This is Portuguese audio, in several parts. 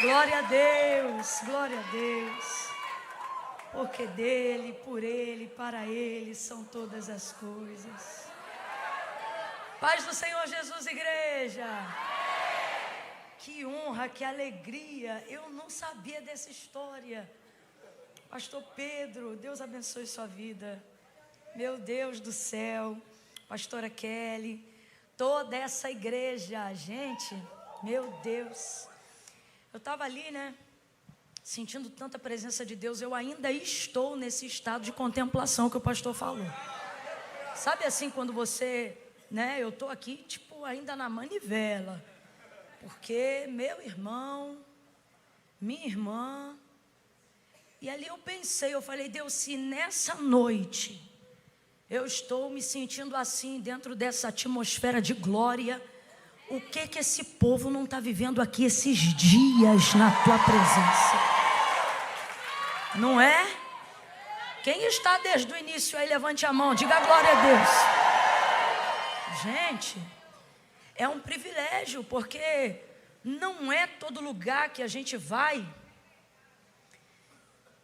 Glória a Deus, glória a Deus. Porque dele, por ele, para ele são todas as coisas. Paz do Senhor Jesus, igreja. Que honra, que alegria. Eu não sabia dessa história. Pastor Pedro, Deus abençoe sua vida. Meu Deus do céu. Pastora Kelly, toda essa igreja, gente, meu Deus. Eu estava ali, né, sentindo tanta presença de Deus. Eu ainda estou nesse estado de contemplação que o pastor falou. Sabe assim, quando você, né, eu estou aqui, tipo, ainda na manivela. Porque meu irmão, minha irmã. E ali eu pensei, eu falei, Deus, se nessa noite eu estou me sentindo assim, dentro dessa atmosfera de glória, o que esse povo não está vivendo aqui esses dias na tua presença? Não é? Quem está desde o início aí, levante a mão, diga glória a Deus. Gente, é um privilégio, porque não é todo lugar que a gente vai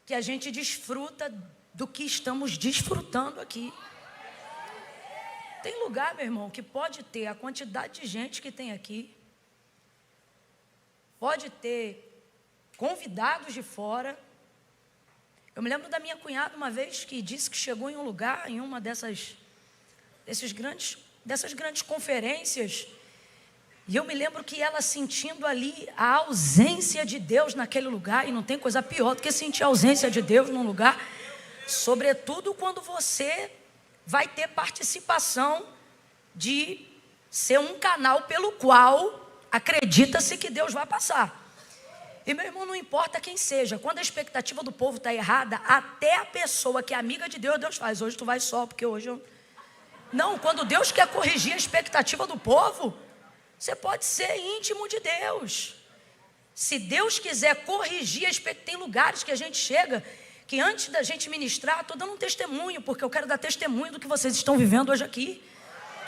que a gente desfruta do que estamos desfrutando aqui. Tem lugar, meu irmão, que pode ter a quantidade de gente que tem aqui, pode ter convidados de fora. Eu me lembro da minha cunhada uma vez que disse que chegou em um lugar, em uma dessas grandes conferências, e eu me lembro que ela sentindo ali a ausência de Deus naquele lugar, e não tem coisa pior do que sentir a ausência de Deus num lugar, sobretudo quando você vai ter participação de ser um canal pelo qual acredita-se que Deus vai passar. E meu irmão, não importa quem seja, quando a expectativa do povo está errada, até a pessoa que é amiga de Deus, Deus faz, hoje tu vai só, porque hoje eu... Não, quando Deus quer corrigir a expectativa do povo, você pode ser íntimo de Deus. Se Deus quiser corrigir a expectativa, tem lugares que a gente chega, que antes da gente ministrar, estou dando um testemunho, porque eu quero dar testemunho do que vocês estão vivendo hoje aqui.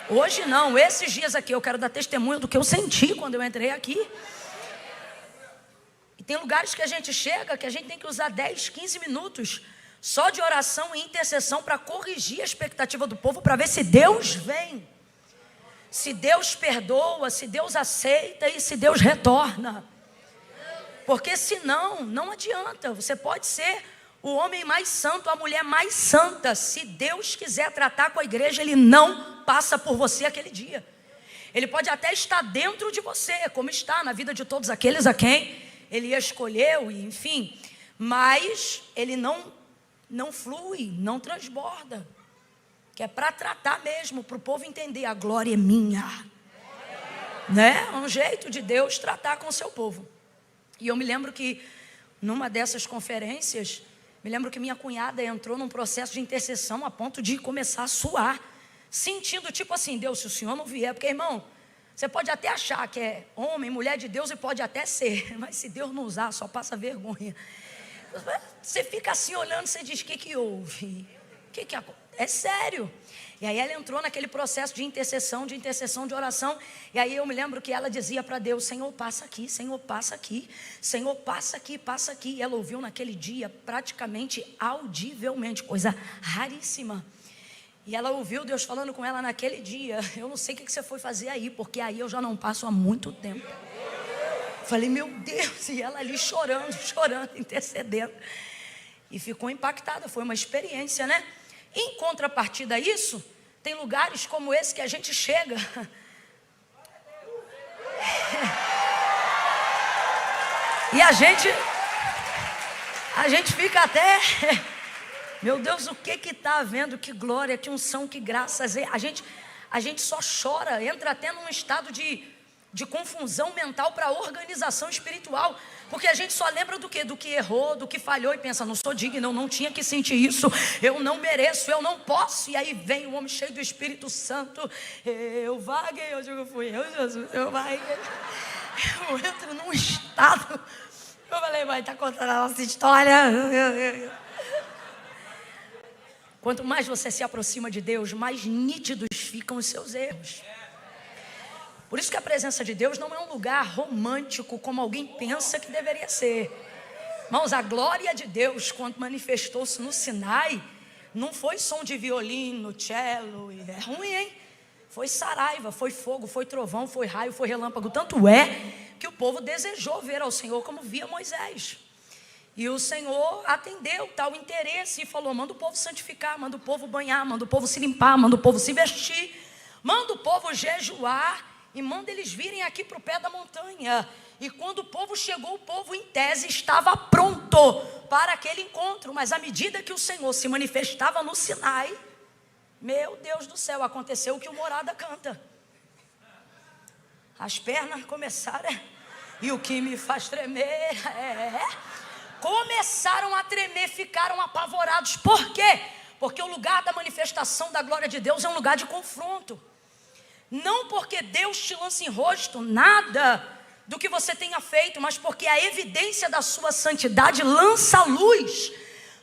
Hoje não, esses dias aqui, eu quero dar testemunho do que eu senti quando eu entrei aqui. E tem lugares que a gente chega, que a gente tem que usar 10, 15 minutos, só de oração e intercessão, para corrigir a expectativa do povo, para ver se Deus vem, se Deus perdoa, se Deus aceita e se Deus retorna. Porque senão, não adianta, você pode ser o homem mais santo, a mulher mais santa, se Deus quiser tratar com a igreja, Ele não passa por você aquele dia. Ele pode até estar dentro de você, como está na vida de todos aqueles a quem Ele escolheu, enfim, mas Ele não flui, não transborda, que é para tratar mesmo, para o povo entender, a glória é minha, né? É um jeito de Deus tratar com o seu povo. E eu me lembro que numa dessas conferências, me lembro que minha cunhada entrou num processo de intercessão a ponto de começar a suar, sentindo tipo assim, Deus, se o Senhor não vier, porque irmão, você pode até achar que é homem, mulher de Deus, e pode até ser, mas se Deus não usar, só passa vergonha. Você fica assim olhando, você diz, o que houve? Que é sério. E aí ela entrou naquele processo de intercessão, de oração. E aí eu me lembro que ela dizia para Deus, Senhor, passa aqui, Senhor, passa aqui, Senhor, passa aqui, passa aqui. E ela ouviu naquele dia, praticamente audivelmente, coisa raríssima. E ela ouviu Deus falando com ela naquele dia, eu não sei o que você foi fazer aí, porque aí eu já não passo há muito tempo. Falei, meu Deus, e ela ali chorando, intercedendo. E ficou impactada, foi uma experiência, né? Em contrapartida a isso, tem lugares como esse que a gente chega. E a gente fica até... Meu Deus, o que está havendo? Que glória, que unção, que graças. A gente só chora, entra até num estado de confusão mental para a organização espiritual, porque a gente só lembra do quê? Do que errou, do que falhou, e pensa, não sou digno, eu não tinha que sentir isso, eu não mereço, eu não posso. E aí vem o homem cheio do Espírito Santo, eu vaguei, eu digo, fui eu, Jesus, eu vaguei. Eu entro num estado, eu falei, vai, está contando a nossa história. Quanto mais você se aproxima de Deus, mais nítidos ficam os seus erros. Por isso que a presença de Deus não é um lugar romântico como alguém pensa que deveria ser. Irmãos, a glória de Deus, quando manifestou-se no Sinai, não foi som de violino, cello, é ruim, hein? Foi saraiva, foi fogo, foi trovão, foi raio, foi relâmpago. Tanto é que o povo desejou ver ao Senhor como via Moisés. E o Senhor atendeu tal interesse e falou: manda o povo santificar, manda o povo banhar, manda o povo se limpar, manda o povo se vestir, manda o povo jejuar e manda eles virem aqui para o pé da montanha. E quando o povo chegou, o povo em tese estava pronto para aquele encontro. Mas à medida que o Senhor se manifestava no Sinai, meu Deus do céu, aconteceu o que o Morada canta. As pernas começaram, e o que me faz tremer começaram a tremer, ficaram apavorados. Por quê? Porque o lugar da manifestação da glória de Deus é um lugar de confronto. Não porque Deus te lança em rosto nada do que você tenha feito, mas porque a evidência da sua santidade lança luz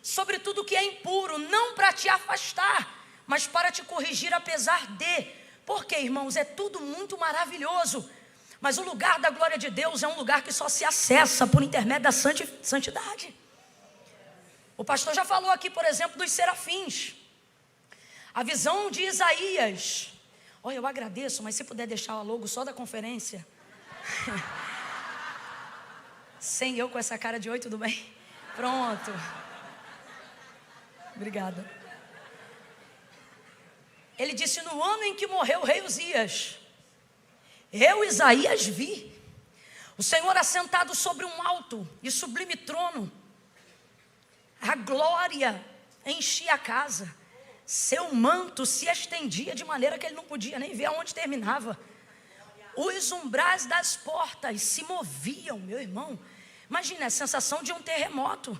sobre tudo que é impuro, não para te afastar, mas para te corrigir apesar de. Porque, irmãos, é tudo muito maravilhoso, mas o lugar da glória de Deus é um lugar que só se acessa por intermédio da santidade. O pastor já falou aqui, por exemplo, dos serafins. A visão de Isaías. Olha, eu agradeço, mas se puder deixar o logo só da conferência. Sem eu com essa cara de oi, tudo bem? Pronto. Obrigada. Ele disse: no ano em que morreu o rei Uzias, eu, Isaías, vi o Senhor assentado sobre um alto e sublime trono. A glória enchia a casa. Seu manto se estendia de maneira que ele não podia nem ver aonde terminava. Os umbrais das portas se moviam, meu irmão. Imagina a sensação de um terremoto.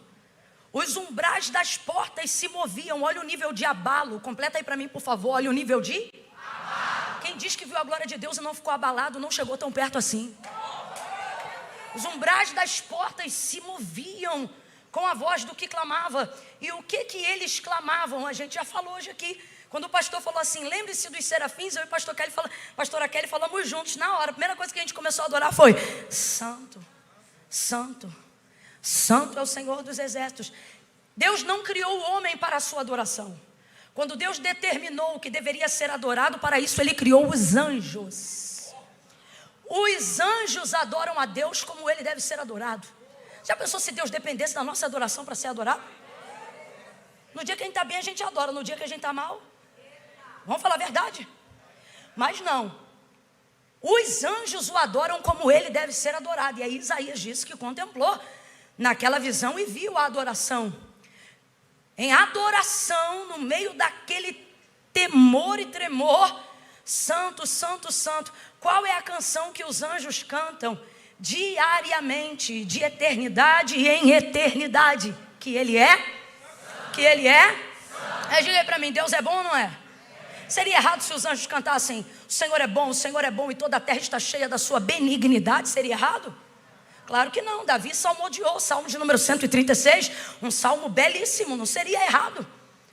Os umbrais das portas se moviam. Olha o nível de abalo. Completa aí para mim, por favor. Olha o nível de abalo. Quem diz que viu a glória de Deus e não ficou abalado, não chegou tão perto assim. Os umbrais das portas se moviam com a voz do que clamava. E o que eles clamavam? A gente já falou hoje aqui. Quando o pastor falou assim, lembre-se dos serafins, eu e pastora Kelly falamos juntos na hora. A primeira coisa que a gente começou a adorar foi: Santo, Santo, Santo é o Senhor dos exércitos. Deus não criou o homem para a sua adoração. Quando Deus determinou o que deveria ser adorado, para isso Ele criou os anjos. Os anjos adoram a Deus como Ele deve ser adorado. Já pensou se Deus dependesse da nossa adoração para ser adorado? No dia que a gente está bem, a gente adora. No dia que a gente está mal, vamos falar a verdade? Mas não. Os anjos o adoram como Ele deve ser adorado. E aí Isaías disse que contemplou naquela visão e viu a adoração. Em adoração, no meio daquele temor e tremor, Santo, Santo, Santo. Qual é a canção que os anjos cantam diariamente, de eternidade em eternidade? Que Ele é? Que Ele é? Diga aí para mim, Deus é bom ou não é? Seria errado se os anjos cantassem: o Senhor é bom e toda a terra está cheia da sua benignidade? Seria errado? Claro que não. Davi salmodiou, salmo de número 136, um salmo belíssimo, não seria errado.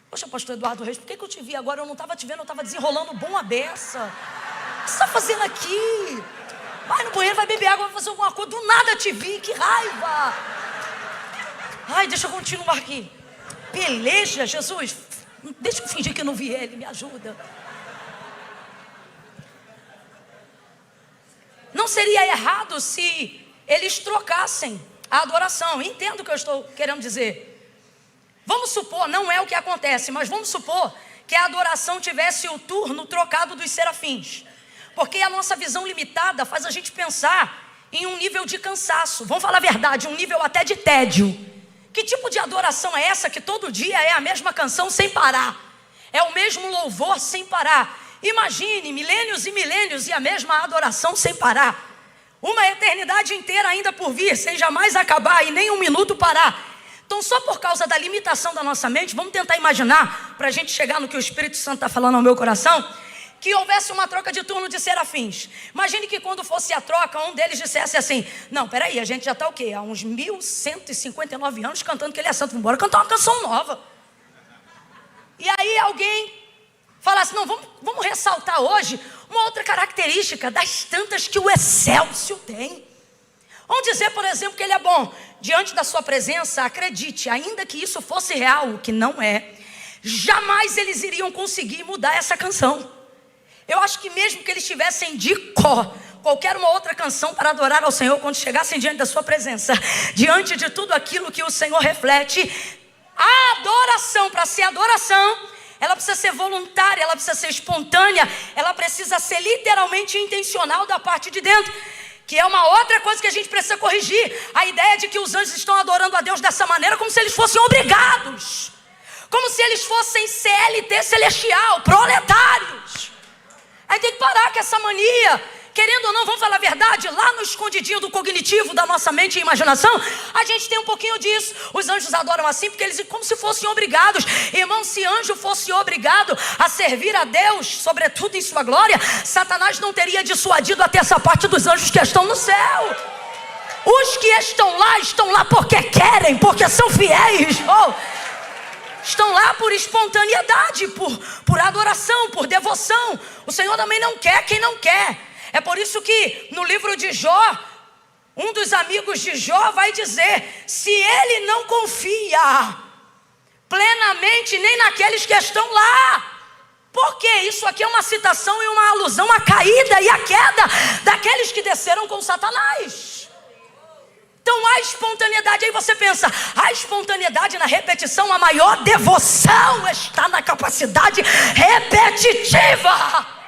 Poxa, pastor Eduardo Reis, por que eu te vi agora? Eu não estava te vendo, eu estava desenrolando bom a beça. O que você está fazendo aqui? Vai no banheiro, vai beber água, vai fazer alguma coisa. Do nada te vi, que raiva. Ai, deixa eu continuar aqui. Peleja, Jesus, deixa eu fingir que não vi ele, me ajuda. Não seria errado se eles trocassem a adoração. Entendo o que eu estou querendo dizer. Vamos supor, não é o que acontece, mas vamos supor que a adoração tivesse o turno trocado dos serafins. Porque a nossa visão limitada faz a gente pensar em um nível de cansaço. Vamos falar a verdade, um nível até de tédio. Que tipo de adoração é essa que todo dia é a mesma canção sem parar? É o mesmo louvor sem parar. Imagine milênios e milênios e a mesma adoração sem parar. Uma eternidade inteira ainda por vir, sem jamais acabar e nem um minuto parar. Então, só por causa da limitação da nossa mente, vamos tentar imaginar, para a gente chegar no que o Espírito Santo está falando ao meu coração, que houvesse uma troca de turno de serafins. Imagine que quando fosse a troca, um deles dissesse assim: não, peraí, a gente já está o quê? Há uns 1159 anos cantando que Ele é santo, vamos embora cantar uma canção nova. E aí alguém falar assim, não, vamos ressaltar hoje uma outra característica das tantas que o Excélcio tem. Vamos dizer, por exemplo, que ele é bom. Diante da sua presença, acredite, ainda que isso fosse real, o que não é, jamais eles iriam conseguir mudar essa canção. Eu acho que mesmo que eles tivessem de cor qualquer uma outra canção para adorar ao Senhor, quando chegassem diante da sua presença, diante de tudo aquilo que o Senhor reflete, a adoração, para ser adoração, ela precisa ser voluntária, ela precisa ser espontânea, ela precisa ser literalmente intencional da parte de dentro, que é uma outra coisa que a gente precisa corrigir. A ideia de que os anjos estão adorando a Deus dessa maneira, como se eles fossem obrigados, como se eles fossem CLT celestial, proletários. Aí tem que parar com essa mania. Querendo ou não, vamos falar a verdade, lá no escondidinho do cognitivo da nossa mente e imaginação, a gente tem um pouquinho disso. Os anjos adoram assim porque eles, como se fossem obrigados. Irmão, se anjo fosse obrigado a servir a Deus, sobretudo em sua glória, Satanás não teria dissuadido até essa parte dos anjos que estão no céu. Os que estão lá porque querem, porque são fiéis. Estão lá por espontaneidade, por adoração, por devoção. O Senhor também não quer quem não quer. É por isso que no livro de Jó, um dos amigos de Jó vai dizer, se ele não confia plenamente nem naqueles que estão lá. Porque isso aqui é uma citação e uma alusão à caída e à queda daqueles que desceram com Satanás. Então há espontaneidade. Aí você pensa, a espontaneidade na repetição, a maior devoção está na capacidade repetitiva.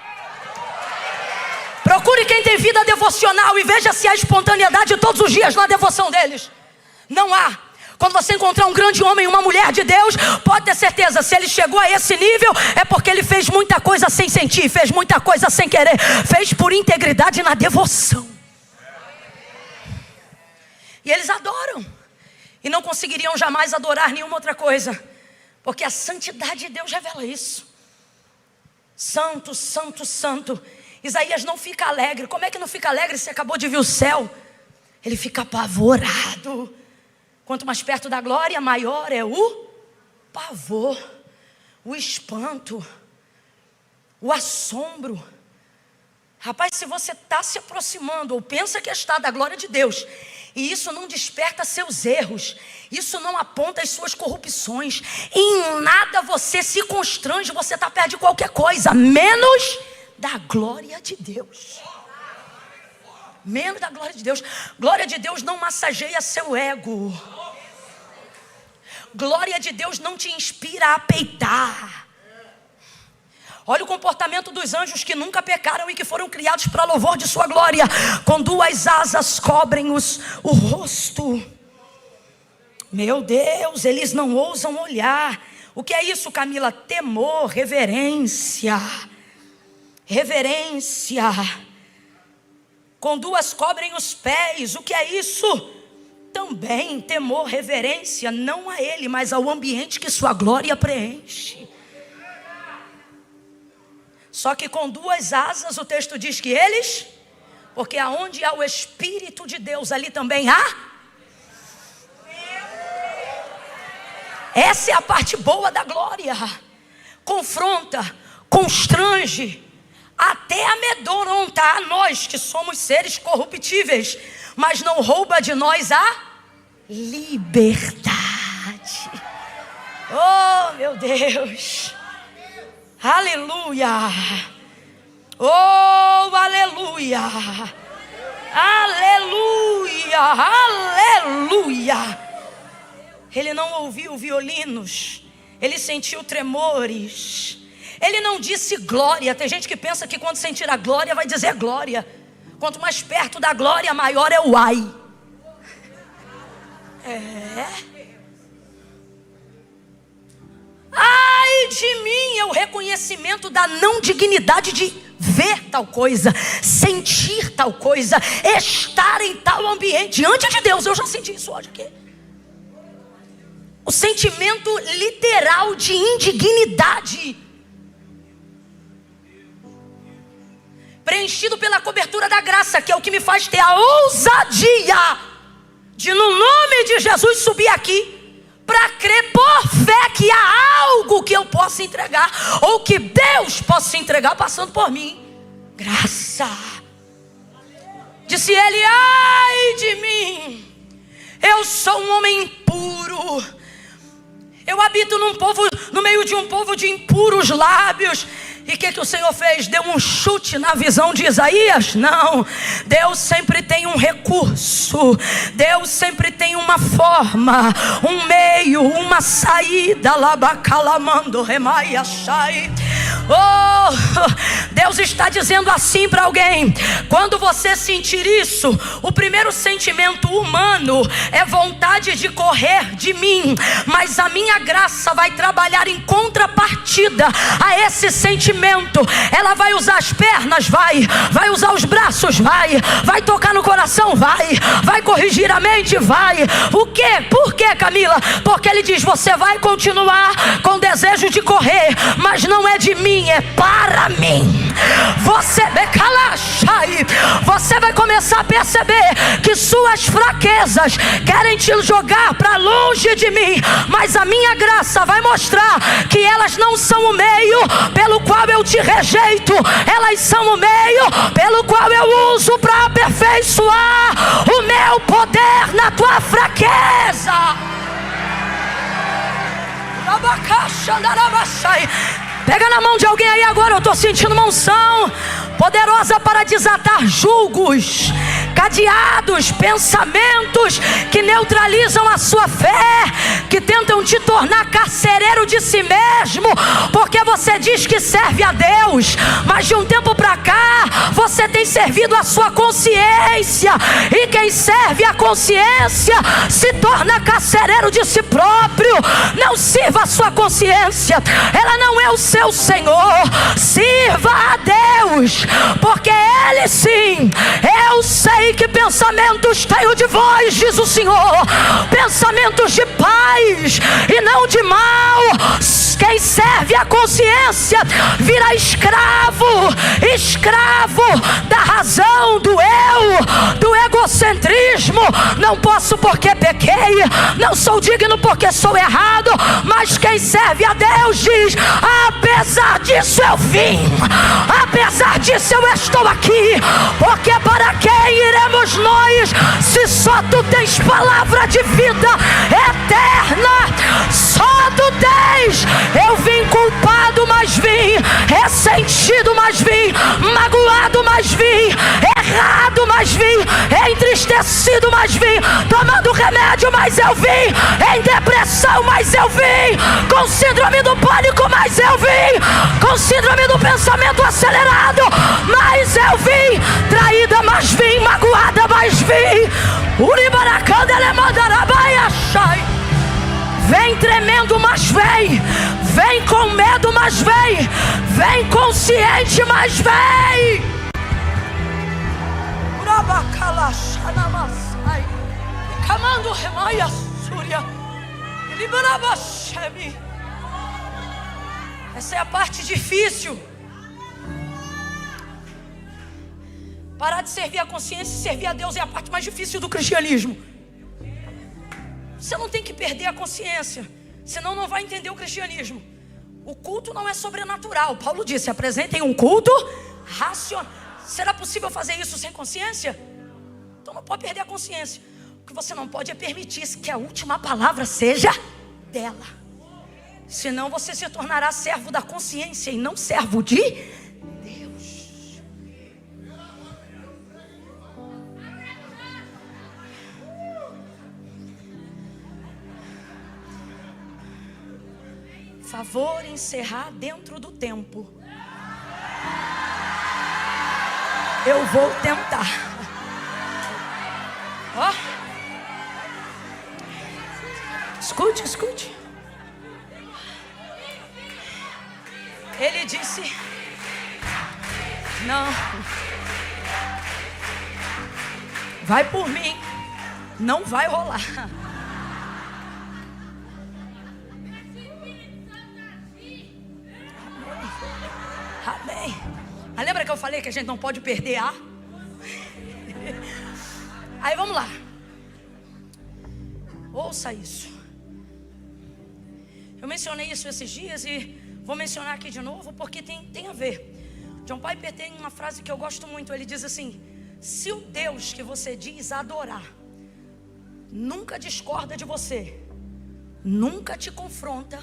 Procure quem tem vida devocional e veja se há espontaneidade todos os dias na devoção deles. Não há. Quando você encontrar um grande homem, uma mulher de Deus, pode ter certeza, se ele chegou a esse nível, é porque ele fez muita coisa sem sentir, fez muita coisa sem querer, fez por integridade na devoção. E eles adoram. E não conseguiriam jamais adorar nenhuma outra coisa, porque a santidade de Deus revela isso. Santo, santo, santo. Isaías não fica alegre. Como é que não fica alegre se acabou de ver o céu? Ele fica apavorado. Quanto mais perto da glória, maior é o pavor, o espanto, o assombro. Rapaz, se você está se aproximando ou pensa que está da glória de Deus, e isso não desperta seus erros, isso não aponta as suas corrupções, em nada você se constrange, você está perto de qualquer coisa, menos da glória de Deus. Menos da glória de Deus. Glória de Deus não massageia seu ego. Glória de Deus não te inspira a peitar. Olha o comportamento dos anjos que nunca pecaram e que foram criados para louvor de sua glória. Com 2 asas cobrem o rosto. Meu Deus, eles não ousam olhar. O que é isso, Camila? Temor, reverência. Reverência. Com 2 cobrem os pés. O que é isso? Também temor, reverência, não a ele, mas ao ambiente que sua glória preenche. Só que com 2 asas o texto diz que eles, porque aonde há o Espírito de Deus, ali também há. Essa é a parte boa da glória. Confronta, constrange, até amedrontar nós que somos seres corruptíveis, mas não rouba de nós a liberdade. Oh, meu Deus. Aleluia. Oh, aleluia. Aleluia. Aleluia. Ele não ouviu violinos, ele sentiu tremores. Ele não disse glória. Tem gente que pensa que quando sentir a glória vai dizer glória. Quanto mais perto da glória, maior é o ai. Ai de mim, é o reconhecimento da não dignidade de ver tal coisa, sentir tal coisa, estar em tal ambiente. Diante de Deus, eu já senti isso hoje aqui. O sentimento literal de indignidade, preenchido pela cobertura da graça, que é o que me faz ter a ousadia de, no nome de Jesus, subir aqui para crer por fé que há algo que eu possa entregar, ou que Deus possa entregar passando por mim. Graça. Disse ele: ai de mim, eu sou um homem impuro, eu habito no meio de um povo de impuros lábios. E o que o Senhor fez? Deu um chute na visão de Isaías? Não. Deus sempre tem um recurso. Deus sempre tem uma forma, um meio, uma saída. Labacalamando remaia shai. Oh, Deus está dizendo assim para alguém: quando você sentir isso, o primeiro sentimento humano é vontade de correr de mim, mas a minha graça vai trabalhar em contrapartida a esse sentimento. Ela vai usar as pernas, vai usar os braços, vai tocar no coração, vai corrigir a mente, vai. O quê? Por quê, Camila? Porque ele diz: você vai continuar com desejo de correr, mas não é de mim, é para mim. Você vai começar a perceber que suas fraquezas querem te jogar para longe de mim, mas a minha graça vai mostrar que elas não são o meio pelo qual eu te rejeito, elas são o meio pelo qual eu uso para aperfeiçoar o meu poder na tua fraqueza. Pega na mão de alguém aí agora. Eu estou sentindo uma unção poderosa para desatar julgos, cadeados, pensamentos que neutralizam a sua fé, que tentam te tornar carcereiro de si mesmo, porque você diz que serve a Deus, mas de um tempo para cá você tem servido a sua consciência, e quem serve a consciência se torna carcereiro de si próprio. Não sirva a sua consciência, ela não é o seu Senhor. Sirva a Deus, porque Ele sim. Eu sei que pensamentos tenho de vós, diz o Senhor, pensamentos de paz e não de mal. Quem serve a consciência vira escravo da razão, do eu, do egocentrismo. Não posso porque pequei, não sou digno porque sou errado. Mas quem serve a Deus diz: apesar disso eu vim, apesar disso eu estou aqui, porque para quem iremos nós, se só tu tens palavra de vida eterna? Só tu tens. Eu vim culpado, mas vim ressentido, mas vim magoado, mas vim errado, mas vim entristecido, mas vim tomando remédio, mas eu vim em depressão, mas eu vim com síndrome do pânico, mas eu vim com síndrome do pensamento acelerado, mas eu vim traída, mas vim magoada, mas vim uribaracanda elemandarabaiá shai. Vem tremendo, mas vem com medo, mas vem consciente, mas vem. Essa é a parte difícil. Parar de servir a consciência e servir a Deus é a parte mais difícil do cristianismo. Você não tem que perder a consciência, senão não vai entender o cristianismo. O culto não é sobrenatural. Paulo disse: apresentem um culto racional. Será possível fazer isso sem consciência? Então não pode perder a consciência. O que você não pode é permitir que a última palavra seja dela. Senão você se tornará servo da consciência e não servo de Deus. Favor encerrar dentro do tempo. Eu vou tentar. Ó. Escute. Ele disse: não. Vai por mim. Não vai rolar. Amém. Mas lembra que eu falei que a gente não pode perder a? Aí vamos lá. Ouça isso. Eu mencionei isso esses dias e vou mencionar aqui de novo porque tem a ver. John Piper tem uma frase que eu gosto muito. Ele diz assim: se o Deus que você diz adorar nunca discorda de você, nunca te confronta,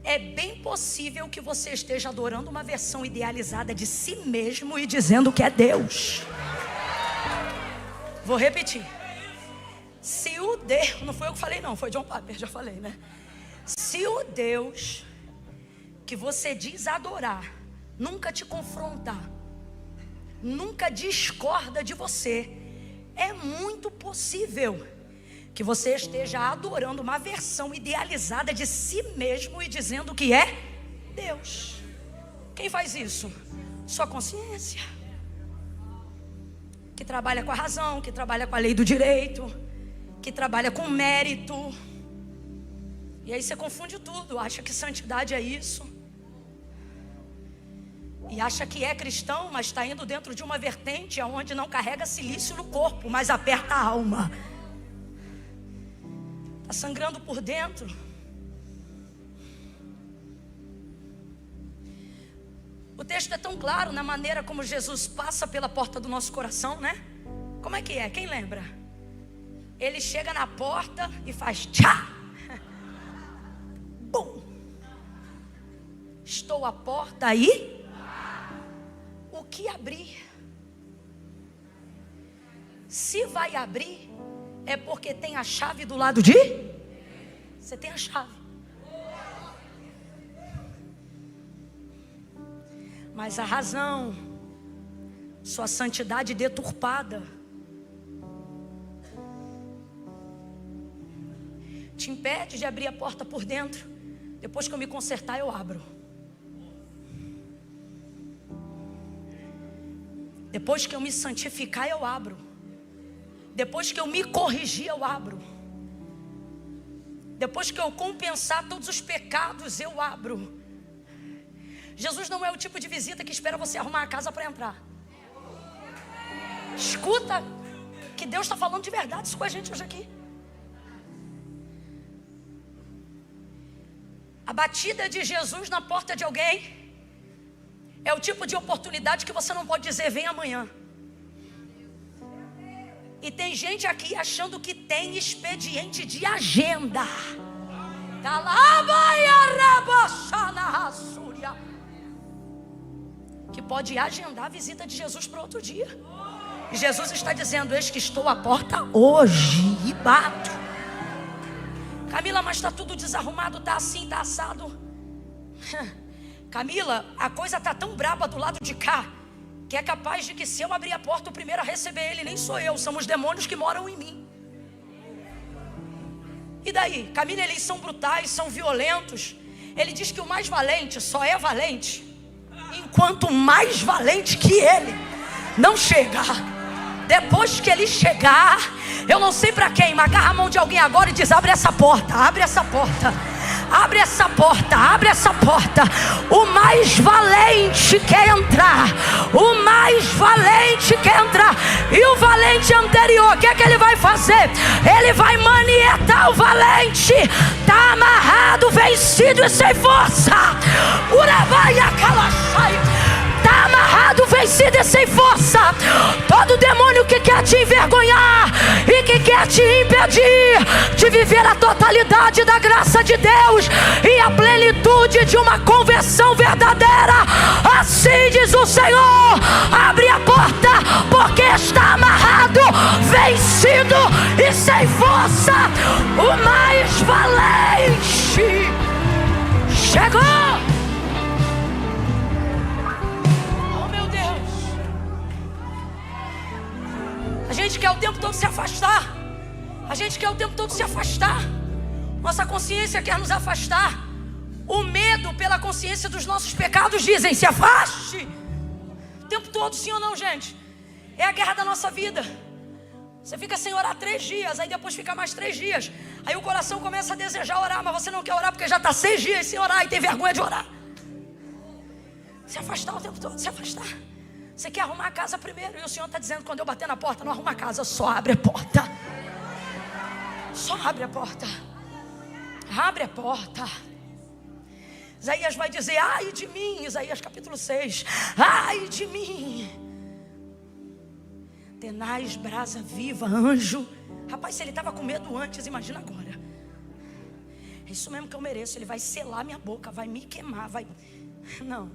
é bem possível que você esteja adorando uma versão idealizada de si mesmo e dizendo que é Deus. Vou repetir. Se o Deus, não foi eu que falei não, foi John Piper, já falei, né? Se o Deus que você diz adorar nunca te confrontar, nunca discorda de você, é muito possível que você esteja adorando uma versão idealizada de si mesmo e dizendo que é Deus. Quem faz isso? Sua consciência, que trabalha com a razão, que trabalha com a lei do direito, que trabalha com mérito. E aí você confunde tudo, acha que santidade é isso, e acha que é cristão, mas está indo dentro de uma vertente onde não carrega silício no corpo, mas aperta a alma. Está sangrando por dentro. O texto é tão claro na maneira como Jesus passa pela porta do nosso coração, né? Como é que é? Quem lembra? Ele chega na porta e faz tchá. Bom. Estou à porta aí. O que abrir? Se vai abrir, é porque tem a chave do lado de? Você tem a chave. Mas a razão, sua santidade deturpada, te impede de abrir a porta por dentro. Depois que eu me consertar, eu abro. Depois que eu me santificar, eu abro. Depois que eu me corrigir, eu abro. Depois que eu compensar todos os pecados, eu abro. Jesus não é o tipo de visita que espera você arrumar a casa para entrar. Escuta, que Deus está falando de verdade isso com a gente hoje aqui. A batida de Jesus na porta de alguém é o tipo de oportunidade que você não pode dizer vem amanhã. E tem gente aqui achando que tem expediente de agenda. Que pode agendar a visita de Jesus para outro dia. E Jesus está dizendo: eis que estou à porta hoje e bato. Camila, mas está tudo desarrumado, está assim, está assado. Camila, a coisa está tão braba do lado de cá, que é capaz de que se eu abrir a porta, o primeiro a receber ele nem sou eu, são os demônios que moram em mim. E daí? Camila, eles são brutais, são violentos. Ele diz que o mais valente só é valente enquanto o mais valente que ele não chega. Depois que ele chegar, eu não sei para quem, mas agarra a mão de alguém agora e diz: abre essa porta, abre essa porta. Abre essa porta, abre essa porta. O mais valente quer entrar. O mais valente quer entrar. E o valente anterior, o que é que ele vai fazer? Ele vai manietar o valente. Está amarrado, vencido e sem força. Urabaia calachai. Está amarrado, vencido e sem força. Todo demônio que quer te envergonhar e que quer te impedir de viver a totalidade da graça de Deus e a plenitude de uma conversão verdadeira, assim diz o Senhor: abre a porta, porque está amarrado, vencido e sem força. O mais valente chegou. A gente quer o tempo todo se afastar. A gente quer o tempo todo se afastar. Nossa consciência quer nos afastar. O medo pela consciência dos nossos pecados dizem: se afaste. O tempo todo, sim ou não, gente? É a guerra da nossa vida. Você fica sem orar 3 dias, aí depois fica mais 3 dias. Aí o coração começa a desejar orar, mas você não quer orar porque já está 6 dias sem orar e tem vergonha de orar. Se afastar o tempo todo, se afastar. Você quer arrumar a casa primeiro, e o Senhor está dizendo: quando eu bater na porta, não arruma a casa, só abre a porta. Só abre a porta. Abre a porta. Isaías vai dizer: ai de mim, Isaías capítulo 6, ai de mim, tenaz, brasa viva, anjo. Rapaz, se ele estava com medo antes, imagina agora. É isso mesmo que eu mereço. Ele vai selar minha boca, vai me queimar, vai... Não.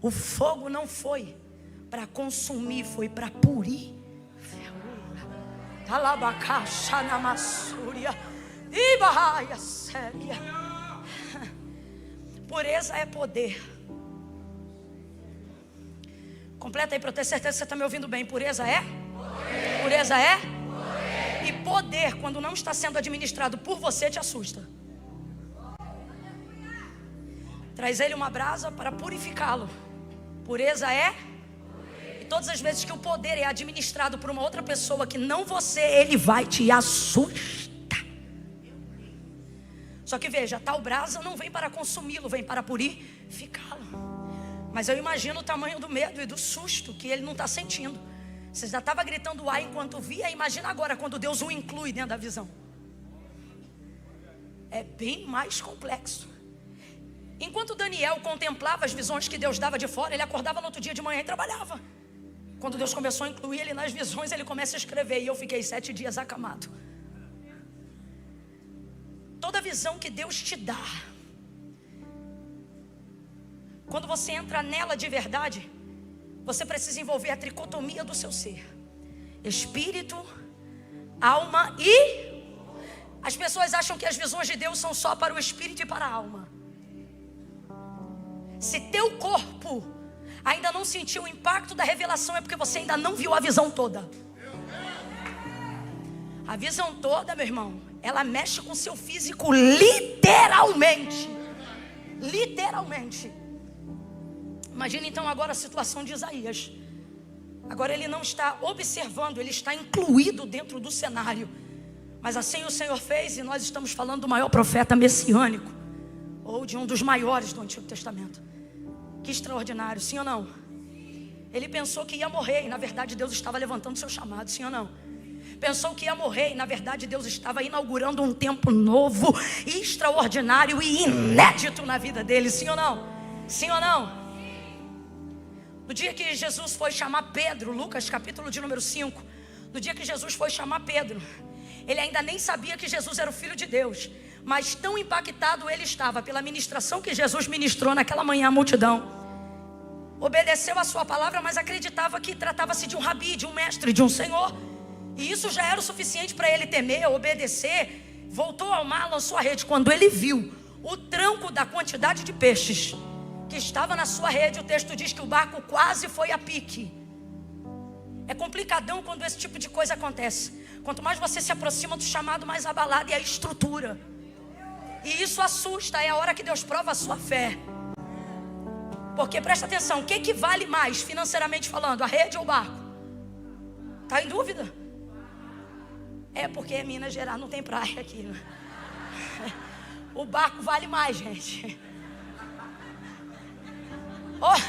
O fogo não foi para consumir, foi para purir. Talabacaxa na massúria. Ibaia séria. Pureza é poder. Completa aí para eu ter certeza que você está me ouvindo bem. Pureza é? Poder. Pureza é? Poder. E poder, quando não está sendo administrado por você, te assusta. Traz ele uma brasa para purificá-lo. Pureza é? Poder. E todas as vezes que o poder é administrado por uma outra pessoa que não você, ele vai te assustar. Só que veja, tal brasa não vem para consumi-lo, vem para purificá-lo. Mas eu imagino o tamanho do medo e do susto que ele não está sentindo. Você já estava gritando ai enquanto via, imagina agora quando Deus o inclui dentro da visão. É bem mais complexo. Enquanto Daniel contemplava as visões que Deus dava de fora, ele acordava no outro dia de manhã e trabalhava. Quando Deus começou a incluir ele nas visões, ele começa a escrever. E eu fiquei 7 dias acamado. Toda visão que Deus te dá, quando você entra nela de verdade, você precisa envolver a tricotomia do seu ser: espírito, alma e... As pessoas acham que as visões de Deus são só para o espírito e para a alma. Se teu corpo ainda não sentiu o impacto da revelação, é porque você ainda não viu a visão toda. A visão toda, meu irmão, ela mexe com o seu físico literalmente. Literalmente. Imagina então agora a situação de Isaías. Agora ele não está observando, ele está incluído dentro do cenário. Mas assim o Senhor fez, e nós estamos falando do maior profeta messiânico, ou de um dos maiores do Antigo Testamento. Que extraordinário, sim ou não? Ele pensou que ia morrer, e na verdade Deus estava levantando seu chamado, sim ou não? Pensou que ia morrer, e na verdade Deus estava inaugurando um tempo novo, extraordinário e inédito na vida dele, sim ou não? Sim ou não? No dia que Jesus foi chamar Pedro, Lucas capítulo de número 5, no dia que Jesus foi chamar Pedro, ele ainda nem sabia que Jesus era o Filho de Deus, mas tão impactado ele estava pela ministração que Jesus ministrou naquela manhã à multidão. Obedeceu a sua palavra, mas acreditava que tratava-se de um rabi, de um mestre, de um senhor. E isso já era o suficiente para ele temer, obedecer. Voltou ao mar, lançou a rede. Quando ele viu o tranco da quantidade de peixes que estava na sua rede, o texto diz que o barco quase foi a pique. É complicadão quando esse tipo de coisa acontece. Quanto mais você se aproxima do chamado, mais abalada é a estrutura. E isso assusta, é a hora que Deus prova a sua fé. Porque presta atenção, o que vale mais financeiramente falando, a rede ou o barco? Está em dúvida? É porque Minas Gerais não tem praia aqui, né? O barco vale mais, gente. Oh.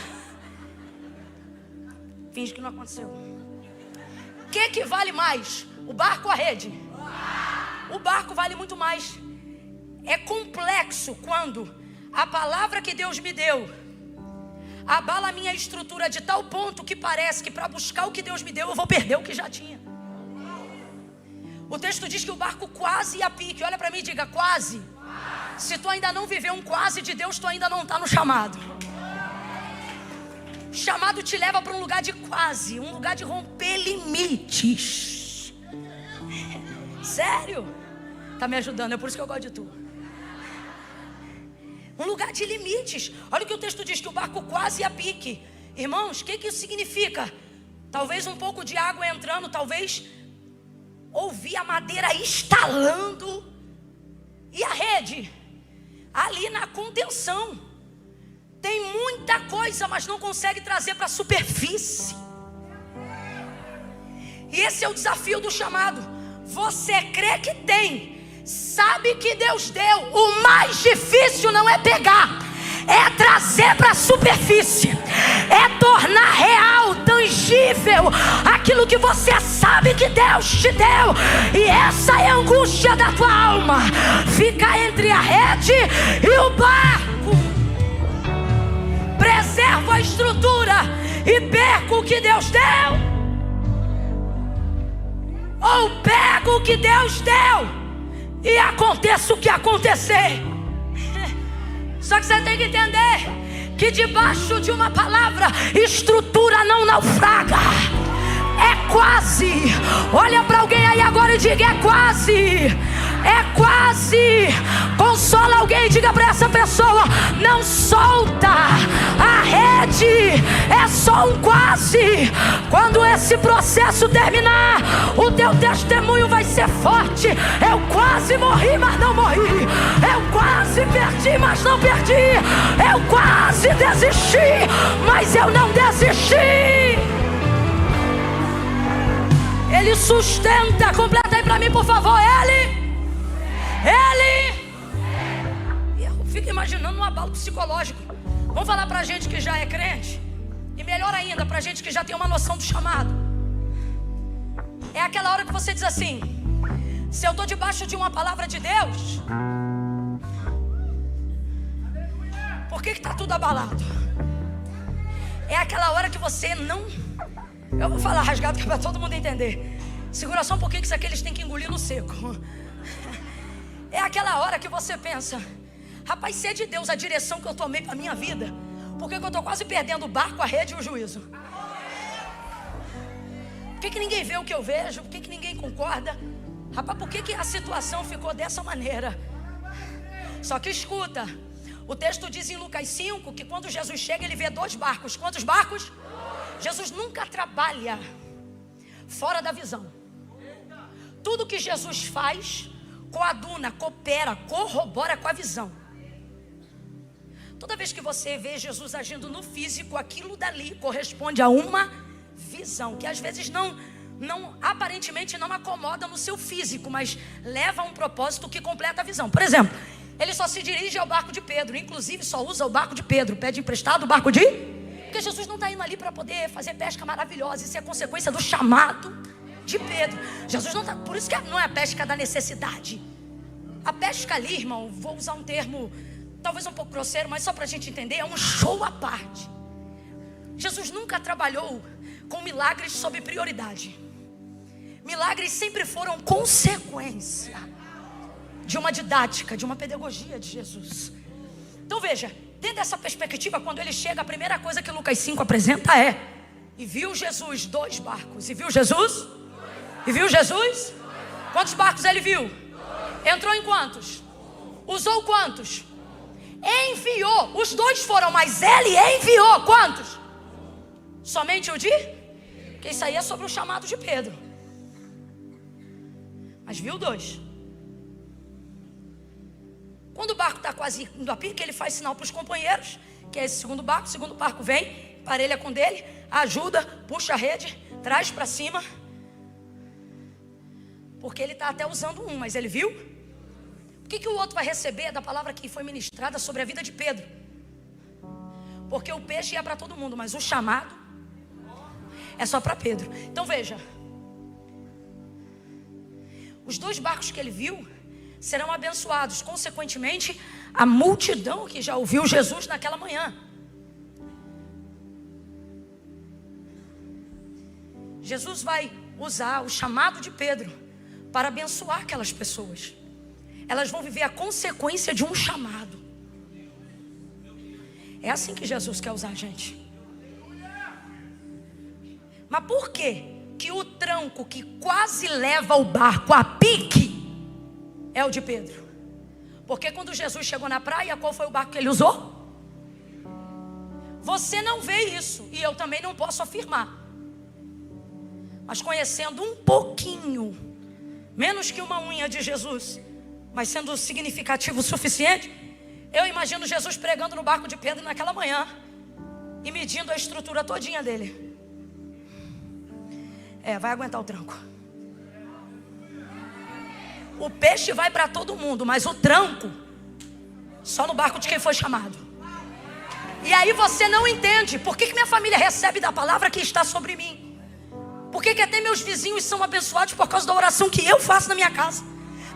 Finge que não aconteceu. O que vale mais? O barco ou a rede? O barco vale muito mais. É complexo quando a palavra que Deus me deu abala a minha estrutura de tal ponto que parece que para buscar o que Deus me deu eu vou perder o que já tinha. O texto diz que o barco quase ia a pique. Olha para mim e diga quase. Se tu ainda não viveu um quase de Deus, tu ainda não está no chamado. O chamado te leva para um lugar de quase, um lugar de romper limites. Sério? Tá me ajudando, é por isso que eu gosto de tu. Um lugar de limites. Olha o que o texto diz, que o barco quase ia a pique. Irmãos, o que isso significa? Talvez um pouco de água entrando, talvez ouvir a madeira estalando. E a rede? Ali na contenção. Tem muita coisa, mas não consegue trazer para a superfície. E esse é o desafio do chamado. Você crê que tem, sabe que Deus deu. O mais difícil não é pegar, é trazer para a superfície, é tornar real, tangível aquilo que você sabe que Deus te deu. E essa é a angústia da tua alma, fica entre a rede e o barco. Preservo a estrutura e perco o que Deus deu, ou pego o que Deus deu e aconteça o que acontecer. Só que você tem que entender que debaixo de uma palavra, estrutura não naufraga. É quase. Olha para alguém aí agora e diga: é quase. É quase. Consola alguém e diga para essa pessoa: não solta a rede, é só um quase. Quando esse processo terminar, o teu testemunho vai ser forte. Eu quase morri, mas não morri. Eu quase perdi, mas não perdi. Eu quase desisti, mas eu não desisti. Ele sustenta. Completa aí pra mim, por favor. Ele. E eu fico imaginando um abalo psicológico. Vamos falar pra gente que já é crente. E melhor ainda, pra gente que já tem uma noção do chamado. É aquela hora que você diz assim: se eu tô debaixo de uma palavra de Deus, por que tá tudo abalado? É aquela hora que você não... Eu vou falar rasgado que é para todo mundo entender. Segura só um pouquinho que isso aqui eles têm que engolir no seco. É aquela hora que você pensa: rapaz, se é de Deus a direção que eu tomei para minha vida, por que eu estou quase perdendo o barco, a rede e o juízo? Por que ninguém vê o que eu vejo? Por que ninguém concorda? Rapaz, por que a situação ficou dessa maneira? Só que escuta, o texto diz em Lucas 5 que quando Jesus chega, ele vê 2 barcos. Quantos barcos? Jesus nunca trabalha fora da visão. Tudo que Jesus faz coaduna, coopera, corrobora com a visão. Toda vez que você vê Jesus agindo no físico, aquilo dali corresponde a uma visão, que às vezes não aparentemente não acomoda no seu físico, mas leva a um propósito que completa a visão. Por exemplo, ele só se dirige ao barco de Pedro, inclusive só usa o barco de Pedro, pede emprestado o barco de... Porque Jesus não está indo ali para poder fazer pesca maravilhosa. Isso é consequência do chamado de Pedro. Jesus não está... Por isso que não é a pesca da necessidade. A pesca ali, irmão, vou usar um termo talvez um pouco grosseiro, mas só para a gente entender, é um show à parte. Jesus nunca trabalhou com milagres sob prioridade. Milagres sempre foram consequência de uma didática, de uma pedagogia de Jesus. Então veja, dentro dessa perspectiva, quando ele chega, a primeira coisa que Lucas 5 apresenta é: e viu Jesus 2 barcos. E viu Jesus? E viu Jesus? Quantos barcos ele viu? Entrou em quantos? Usou quantos? Enviou. Os 2 foram, mas ele enviou quantos? Somente o de? Porque isso aí é sobre o chamado de Pedro. Mas viu 2. Quando o barco está quase indo a pique, ele faz sinal para os companheiros, que é esse segundo barco. O segundo barco vem, parelha com dele, ajuda, puxa a rede, traz para cima. Porque ele está até usando um, mas ele viu? O que o outro vai receber da palavra que foi ministrada sobre a vida de Pedro? Porque o peixe ia para todo mundo, mas o chamado é só para Pedro. Então veja, os 2 barcos que ele viu serão abençoados, consequentemente, a multidão que já ouviu Jesus naquela manhã. Jesus vai usar o chamado de Pedro para abençoar aquelas pessoas. Elas vão viver a consequência de um chamado. É assim que Jesus quer usar a gente. Mas por quê que o tranco que quase leva o barco a pique é o de Pedro? Porque quando Jesus chegou na praia, qual foi o barco que ele usou? Você não vê isso, e eu também não posso afirmar. Mas conhecendo um pouquinho, menos que uma unha de Jesus, mas sendo significativo o suficiente, eu imagino Jesus pregando no barco de Pedro naquela manhã e medindo a estrutura todinha dele. Vai aguentar o tranco. O peixe vai para todo mundo, mas o tranco só no barco de quem foi chamado. E aí você não entende por que minha família recebe da palavra que está sobre mim. Por que até meus vizinhos são abençoados por causa da oração que eu faço na minha casa.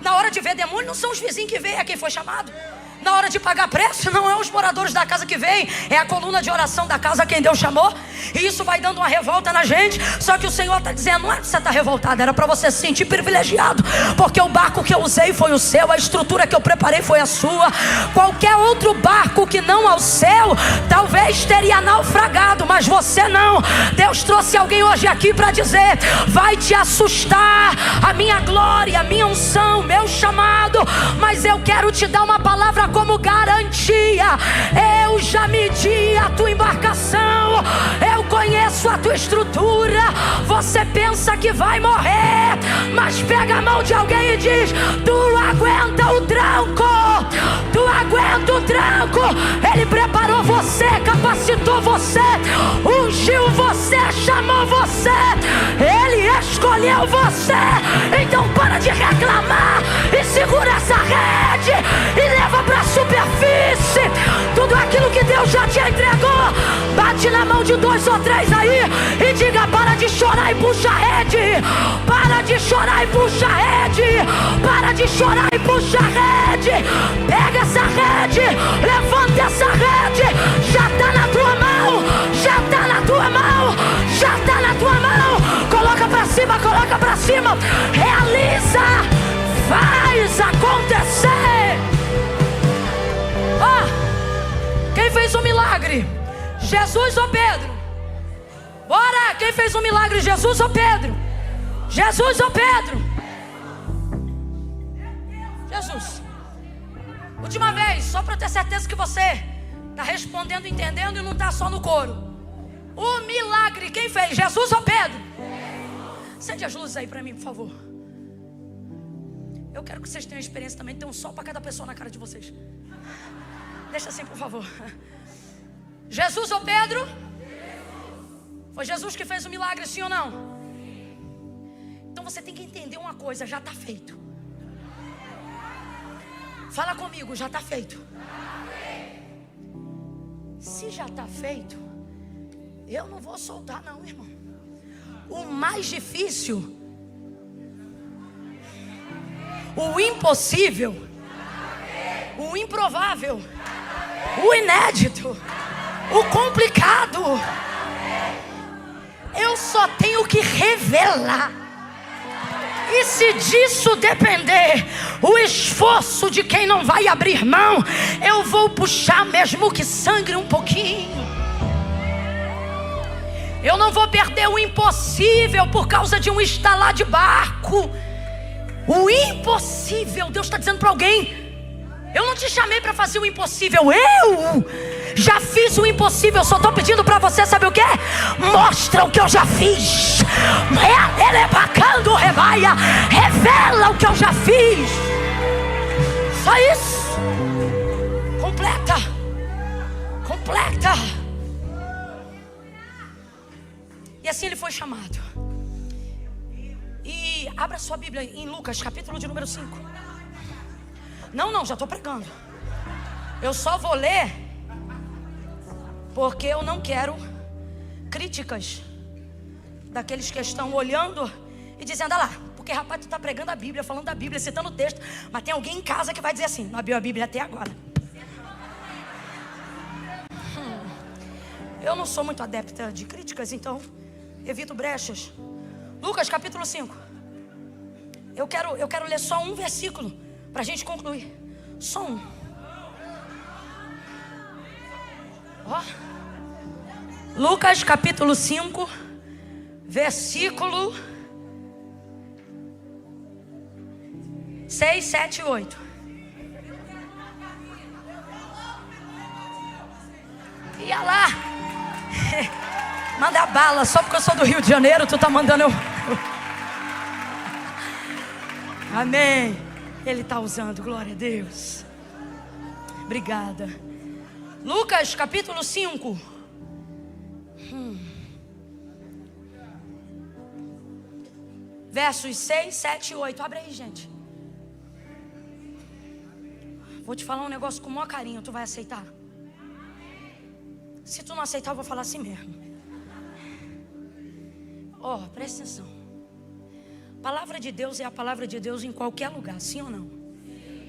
Na hora de ver demônio, não são os vizinhos que veem, é quem foi chamado. Na hora de pagar preço, não é os moradores da casa que vêm, é a coluna de oração da casa quem Deus chamou. E isso vai dando uma revolta na gente. Só que o Senhor está dizendo, não é que você está revoltado, era para você se sentir privilegiado, porque o barco que eu usei foi o seu, a estrutura que eu preparei foi a sua. Qualquer outro barco que não ao seu, talvez teria naufragado, mas você não. Deus trouxe alguém hoje aqui para dizer, vai te assustar a minha glória, a minha unção, meu chamado, mas eu quero te dar uma palavra como garantia. Eu já medi a tua embarcação, eu conheço a tua estrutura. Você pensa que vai morrer, mas pega a mão de alguém e diz, tu aguenta o tranco, tu aguenta o tranco. Ele preparou você, capacitou você, ungiu você, chamou você, Ele escolheu você. Então para de reclamar e segura essa rede e leva para a superfície tudo aquilo que Deus já te entregou. Bate na mão de 2 ou 3 aí e diga, para de chorar e puxa a rede. Para de chorar e puxa a rede. Para de chorar e puxa a rede. Pega essa rede, levanta essa rede. Já está na tua mão, já está na tua mão, já está na tua mão. Coloca para cima, coloca para cima. Realiza, faz acontecer. Quem fez um milagre? Jesus ou Pedro? Bora! Quem fez um milagre? Jesus ou Pedro? Jesus ou Pedro? Jesus. Última vez, só para ter certeza que você está respondendo, entendendo e não está só no coro. O milagre, quem fez? Jesus ou Pedro? Acende as luzes aí para mim, por favor. Eu quero que vocês tenham experiência também. Tem um sol para cada pessoa na cara de vocês. Deixa assim, por favor. Jesus ou Pedro? Foi Jesus que fez o milagre, sim ou não? Então você tem que entender uma coisa, já está feito. Fala comigo, já está feito. Se já está feito, eu não vou soltar não, irmão. O mais difícil, o impossível, o improvável, o inédito, o complicado, eu só tenho que revelar. E se disso depender o esforço de quem não vai abrir mão, eu vou puxar mesmo que sangre um pouquinho. Eu não vou perder o impossível por causa de um estalar de barco. O impossível, Deus está dizendo para alguém, eu não te chamei para fazer o impossível, eu já fiz o impossível. Eu só estou pedindo para você, sabe o que? Mostra o que eu já fiz. Ele é bacana, rebaia. Revela o que eu já fiz. Só isso. Completa. Completa. E assim ele foi chamado. E abra sua Bíblia em Lucas, capítulo de número 5. Não, já estou pregando. Eu só vou ler porque eu não quero críticas daqueles que estão olhando e dizendo, ah lá, porque rapaz, tu está pregando a Bíblia, falando da Bíblia, citando o texto, mas tem alguém em casa que vai dizer assim, não abriu a Bíblia até agora. Eu não sou muito adepta de críticas, então evito brechas. Lucas capítulo 5. Eu quero ler só um versículo para a gente concluir. Só um. Lucas capítulo 5, versículo 6, 7 e 8. Ia lá. Manda bala, só porque eu sou do Rio de Janeiro, tu tá mandando eu. Amém. Ele está usando, glória a Deus. Obrigada. Lucas capítulo 5. Versos 6, 7 e 8. Abre aí, gente. Vou te falar um negócio com o maior carinho, tu vai aceitar? Se tu não aceitar, eu vou falar assim mesmo. Presta atenção. Palavra de Deus é a palavra de Deus em qualquer lugar, sim ou não?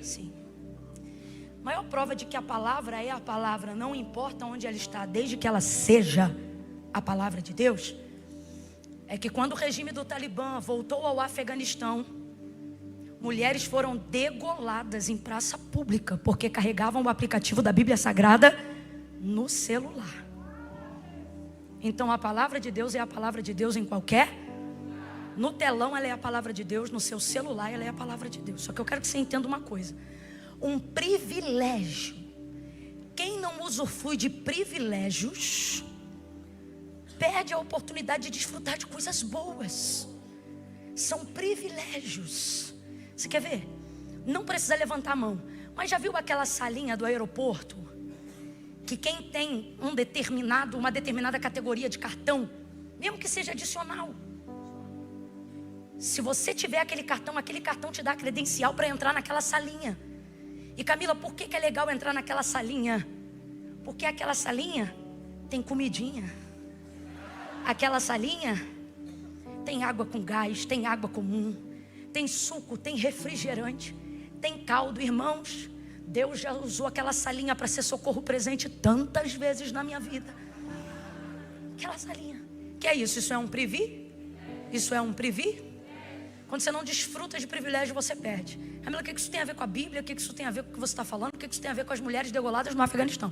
Sim. Maior prova de que a palavra é a palavra, não importa onde ela está, desde que ela seja a palavra de Deus, é que quando o regime do Talibã voltou ao Afeganistão, mulheres foram degoladas em praça pública porque carregavam o aplicativo da Bíblia Sagrada no celular. Então a palavra de Deus é a palavra de Deus em qualquer. No telão ela é a palavra de Deus, no seu celular ela é a palavra de Deus. Só que eu quero que você entenda uma coisa: um privilégio, quem não usufrui de privilégios perde a oportunidade de desfrutar de coisas boas. São privilégios. Você quer ver? Não precisa levantar a mão, mas já viu aquela salinha do aeroporto? Que quem tem uma determinada categoria de cartão, mesmo que seja adicional, se você tiver aquele cartão te dá credencial para entrar naquela salinha. E Camila, por que é legal entrar naquela salinha? Porque aquela salinha tem comidinha. Aquela salinha tem água com gás, tem água comum, tem suco, tem refrigerante, tem caldo. Irmãos, Deus já usou aquela salinha para ser socorro presente tantas vezes na minha vida. Aquela salinha. Que é isso? Isso é um privi? Isso é um privi? Quando você não desfruta de privilégio, você perde. Camila, o que isso tem a ver com a Bíblia? O que isso tem a ver com o que você está falando? O que isso tem a ver com as mulheres degoladas no Afeganistão?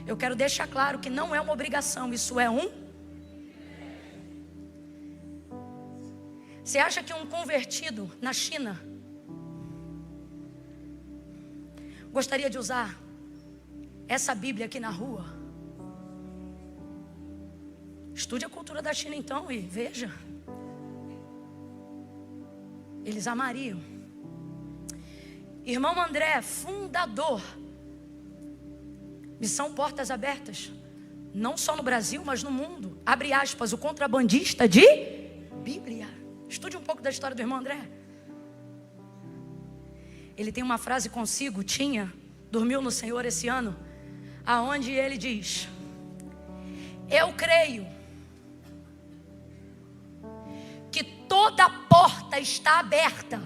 Eu quero deixar claro que não é uma obrigação, isso é um. Você acha que um convertido na China gostaria de usar essa Bíblia aqui na rua? Estude a cultura da China então e veja. Eles amariam. Irmão André, fundador, Missão Portas Abertas, não só no Brasil, mas no mundo. Abre aspas, o contrabandista de Bíblia. Estude um pouco da história do irmão André. Ele tem uma frase consigo, dormiu no Senhor esse ano, aonde ele diz: eu creio que toda porta está aberta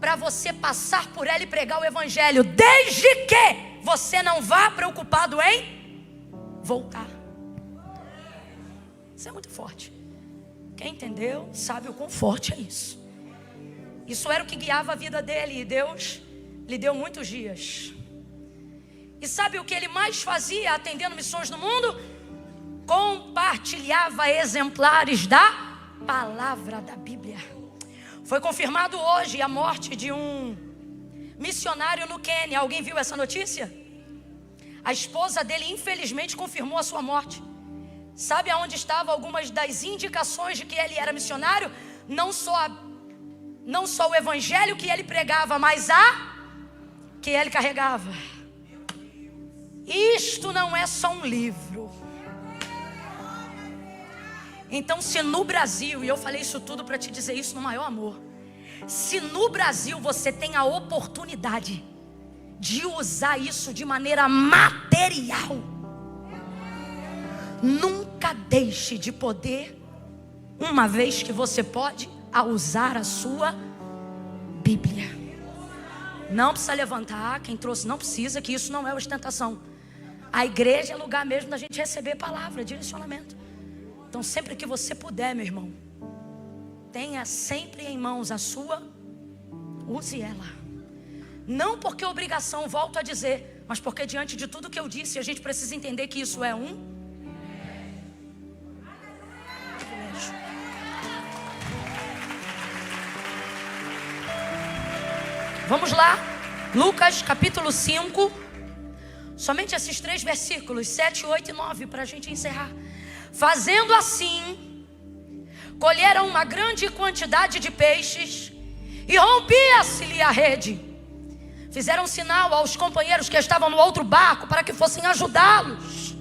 para você passar por ela e pregar o evangelho, desde que você não vá preocupado em voltar. Isso é muito forte. Quem entendeu sabe o quão forte é isso. Isso era o que guiava a vida dele, e Deus lhe deu muitos dias. E sabe o que ele mais fazia atendendo missões no mundo? Compartilhava exemplares da palavra da Bíblia. Foi confirmado hoje a morte de um missionário no Quênia. Alguém viu essa notícia? A esposa dele infelizmente confirmou a sua morte. Sabe aonde estavam algumas das indicações de que ele era missionário? Não só o evangelho que ele pregava, mas a que ele carregava. Isto não é só um livro. Então, se no Brasil, e eu falei isso tudo para te dizer isso no maior amor, se no Brasil você tem a oportunidade de usar isso de maneira material, nunca deixe de poder, uma vez que você pode, a usar a sua Bíblia. Não precisa levantar, quem trouxe não precisa, que isso não é ostentação. A igreja é lugar mesmo da gente receber palavra, direcionamento. Então sempre que você puder, meu irmão, tenha sempre em mãos a sua, use ela. Não porque obrigação, volto a dizer, mas porque diante de tudo que eu disse, a gente precisa entender que isso é um privilégio. Vamos lá, Lucas capítulo 5, somente esses 3 versículos, 7, 8 e 9, para a gente encerrar. Fazendo assim, colheram uma grande quantidade de peixes e rompia-se-lhe a rede. Fizeram sinal aos companheiros que estavam no outro barco para que fossem ajudá-los.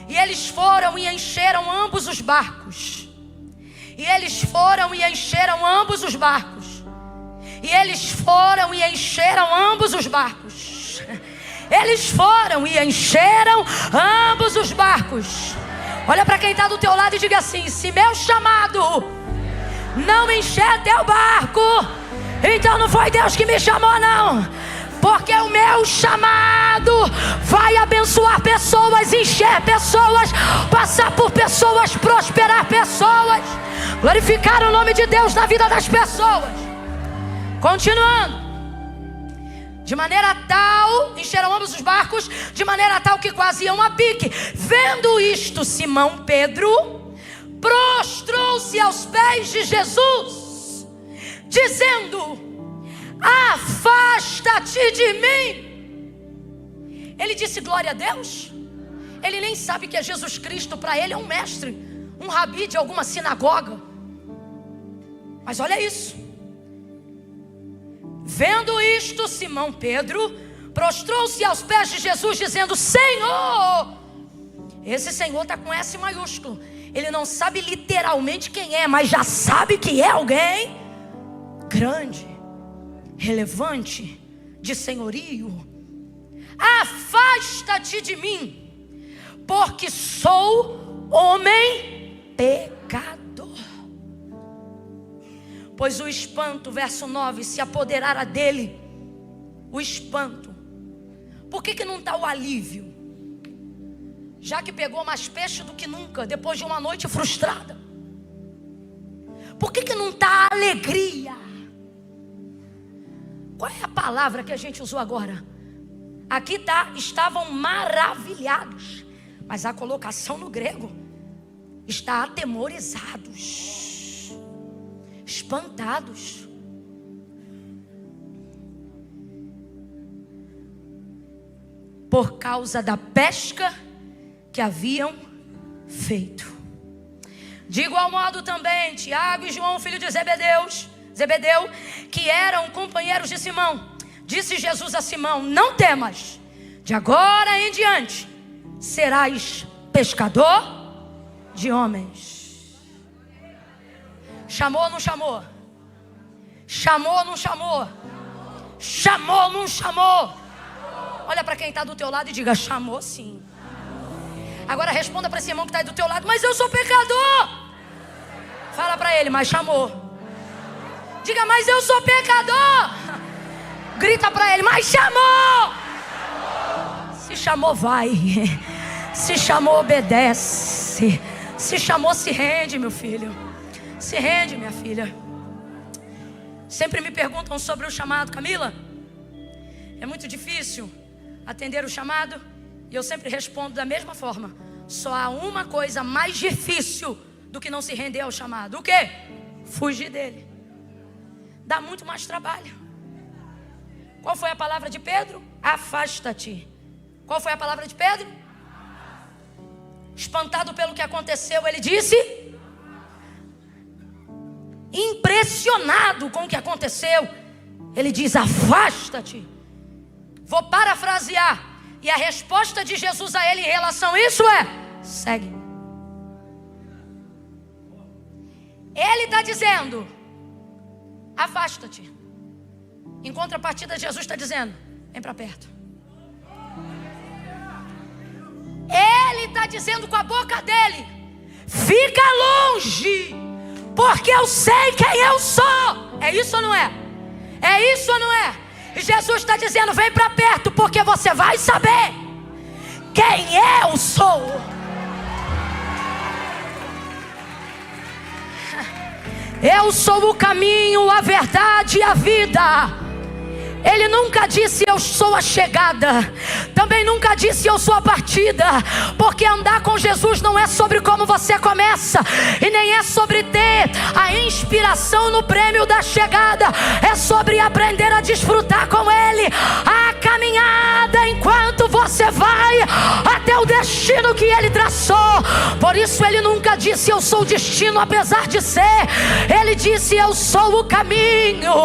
E eles foram e encheram ambos os barcos. E eles foram e encheram ambos os barcos. E eles foram e encheram ambos os barcos. Eles foram e encheram ambos os barcos. Olha para quem está do teu lado e diga assim: se meu chamado não encher teu barco, então não foi Deus que me chamou não. Porque o meu chamado vai abençoar pessoas, encher pessoas, passar por pessoas, prosperar pessoas, glorificar o nome de Deus na vida das pessoas. Continuando. De maneira tal, encheram ambos os barcos, de maneira tal que quase iam a pique. Vendo isto, Simão Pedro prostrou-se aos pés de Jesus, dizendo: afasta-te de mim. Ele disse glória a Deus. Ele nem sabe que é Jesus Cristo. Para ele é um mestre, um rabi de alguma sinagoga. Mas olha isso. Vendo isto, Simão Pedro prostrou-se aos pés de Jesus, dizendo: Senhor. Esse Senhor está com S maiúsculo. Ele não sabe literalmente quem é, mas já sabe que é alguém grande, relevante, de senhorio. Afasta-te de mim, porque sou homem pecador. Pois o espanto, verso 9, se apoderara dele. O espanto. Por que não está o alívio? Já que pegou mais peixe do que nunca, depois de uma noite frustrada. Por que não está a alegria? Qual é a palavra que a gente usou agora? Aqui está, estavam maravilhados. Mas a colocação no grego está atemorizados, espantados. Por causa da pesca que haviam feito. De igual modo também Tiago e João, filho de Zebedeu, que eram companheiros de Simão. Disse Jesus a Simão: não temas, de agora em diante serás pescador de homens. Chamou ou não chamou? Chamou ou não chamou? Chamou ou não chamou? Olha para quem está do teu lado e diga: chamou sim. Agora responda para esse irmão que está aí do teu lado: mas eu sou pecador. Fala para ele: mas chamou. Diga: mas eu sou pecador. Grita para ele: mas chamou. Se chamou, vai. Se chamou, obedece. Se chamou, se rende, meu filho. Se rende, minha filha. Sempre me perguntam sobre o chamado. Camila, é muito difícil atender o chamado? E eu sempre respondo da mesma forma: só há uma coisa mais difícil do que não se render ao chamado. O quê? Fugir dele. Dá muito mais trabalho. Qual foi a palavra de Pedro? Afasta-te. Qual foi a palavra de Pedro? Espantado pelo que aconteceu, ele disse: impressionado com o que aconteceu, ele diz: afasta-te. Vou parafrasear. E a resposta de Jesus a ele em relação a isso é: segue. Ele está dizendo: afasta-te. Em contrapartida, Jesus está dizendo: vem para perto. Ele está dizendo com a boca dele: fica longe, porque eu sei quem eu sou. É isso ou não é? É isso ou não é? E Jesus está dizendo: vem para perto, porque você vai saber quem eu sou. Eu sou o caminho, a verdade e a vida. Ele nunca disse: eu sou a chegada. Também nunca disse: eu sou a partida. Porque andar com Jesus não é sobre como você começa, e nem é sobre ter a inspiração no prêmio da chegada. É sobre aprender a desfrutar com Ele a caminhada enquanto você vai até o destino que Ele traçou. Por isso Ele nunca disse: eu sou o destino, apesar de ser. Ele disse: eu sou o caminho.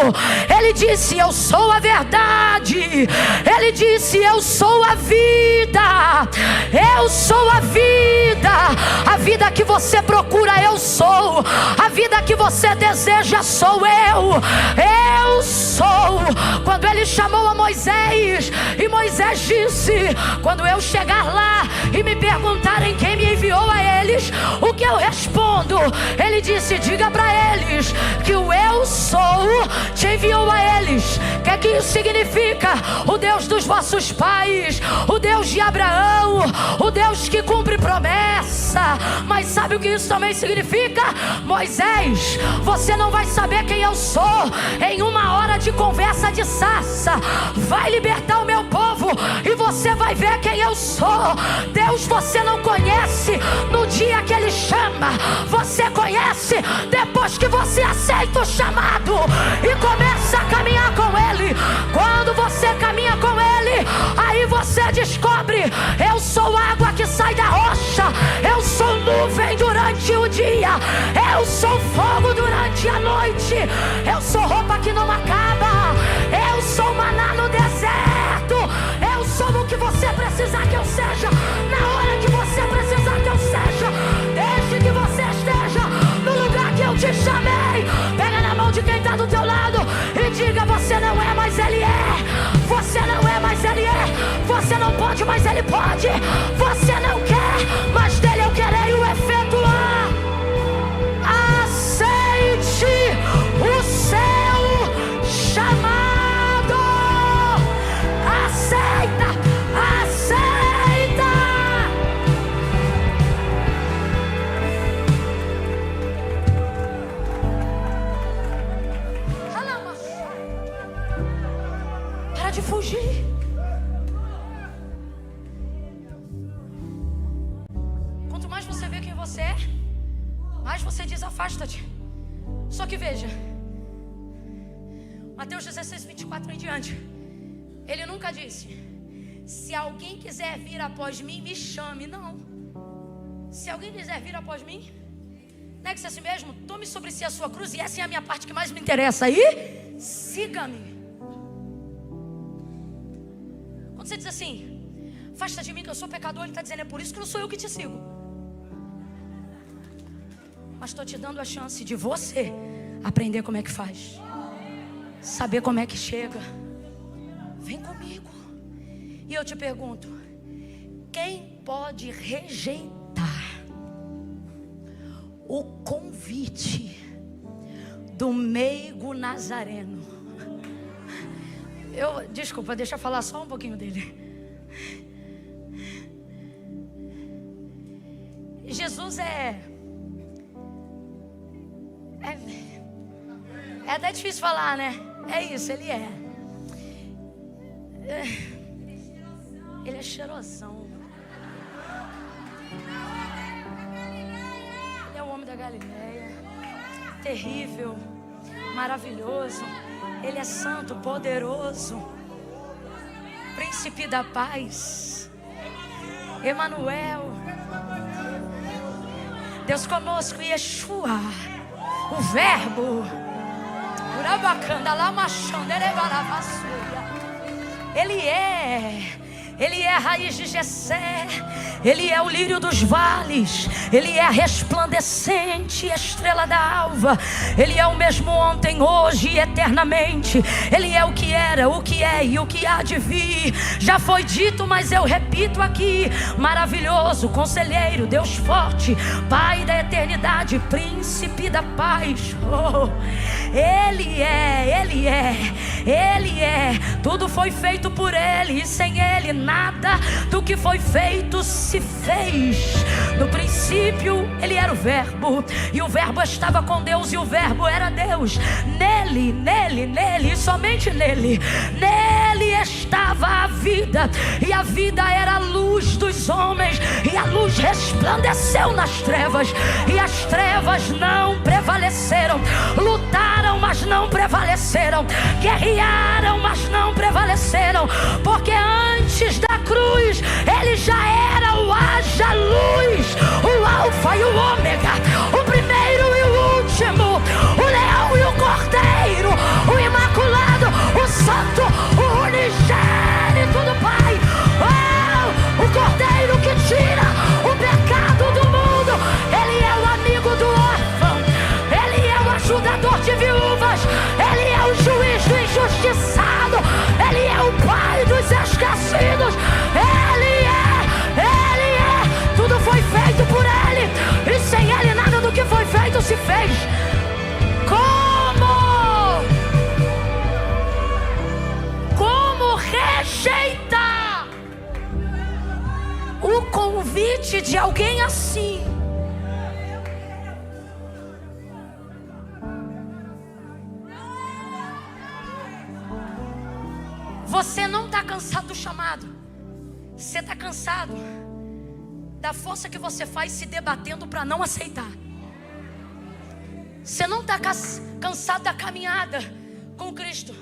Ele disse: eu sou a verdade. Ele disse: eu sou a vida. Eu sou a vida. A vida que você procura, eu sou. A vida que você deseja, sou eu. Eu sou. Quando Ele ele chamou a Moisés, e Moisés disse: quando eu chegar lá e me perguntarem quem me enviou a eles, o que eu respondo? Ele disse: diga para eles que o eu sou te enviou a eles. O que é que isso significa? O Deus dos vossos pais, o Deus de Abraão, o Deus que cumpre promessa. Mas sabe o que isso também significa? Moisés, você não vai saber quem eu sou em uma hora de conversa de sarça. Vai libertar o meu povo e você vai ver quem eu sou. Deus você não conhece no dia que ele chama, você conhece depois que você aceita o chamado e começa a caminhar com ele. Quando você caminha com ele, aí você descobre: eu sou água que sai da rocha, eu sou nuvem durante o dia, eu sou fogo durante a noite, eu sou roupa que não acaba, eu sou maná no deserto, eu sou o que você precisar que eu seja, na hora que você precisar que eu seja. Desde que você esteja no lugar que eu te chamei, pega na mão de quem está do teu lado e diga: você não é, mas ele é. Você não é, mas ele é. Você não pode, mas ele pode. Você não quer, mas dele eu querer o efetuar. Aceite o seu chamado. Aceita, aceita. Para de fugir. Quanto mais você vê quem você é, mais você diz: afasta-te. Só que veja, Mateus 16, 24 em diante, ele nunca disse: se alguém quiser vir após mim, me chame. Não. Se alguém quiser vir após mim, negue-se a si mesmo, tome sobre si a sua cruz, e essa é a minha parte que mais me interessa. Aí, siga-me. Quando você diz assim: afasta de mim que eu sou pecador, ele está dizendo: é por isso que não sou eu que te sigo. Mas estou te dando a chance de você aprender como é que faz, saber como é que chega. Vem comigo. E eu te pergunto: quem pode rejeitar o convite do meigo nazareno? Desculpa, deixa eu falar só um pouquinho dele. Jesus é até difícil falar, né? É isso, ele é. Ele é cheirosão. Ele é o homem da Galileia. Terrível, maravilhoso. Ele é santo, poderoso, príncipe da paz, Emanuel, Deus conosco, Yeshua, o verbo. Ele é a raiz de Jessé, ele é o lírio dos vales, ele é a resplandecente estrela da alva, ele é o mesmo ontem, hoje e eternamente. Ele é o que era, o que é e o que há de vir. Já foi dito, mas eu repito aqui: maravilhoso, conselheiro, Deus forte, Pai da eternidade, príncipe da paz. Oh, ele é. Tudo foi feito por ele, e sem ele nada do que foi feito se fez. No princípio ele era o verbo, e o verbo estava com Deus, e o verbo era Deus. Nele, somente nele estava a vida, e a vida era a luz dos homens, e a luz resplandeceu nas trevas, e as trevas não prevaleceram. Lutaram, mas não prevaleceram. Guerrearam, mas não prevaleceram. Porque antes da cruz ele já era o haja luz, o alfa e o ômega, o primeiro e o último, o leão e o cordeiro, o imaculado, o santo, o unigênito do Pai. Oh, o cordeiro que tira o pecado do mundo. Ele é o amigo do órfão, ele é o ajudador de viúvas, ele é o juiz do injustiçado, convite de alguém assim. Você não está cansado do chamado. Você está cansado da força que você faz se debatendo para não aceitar. Você não está cansado da caminhada com Cristo.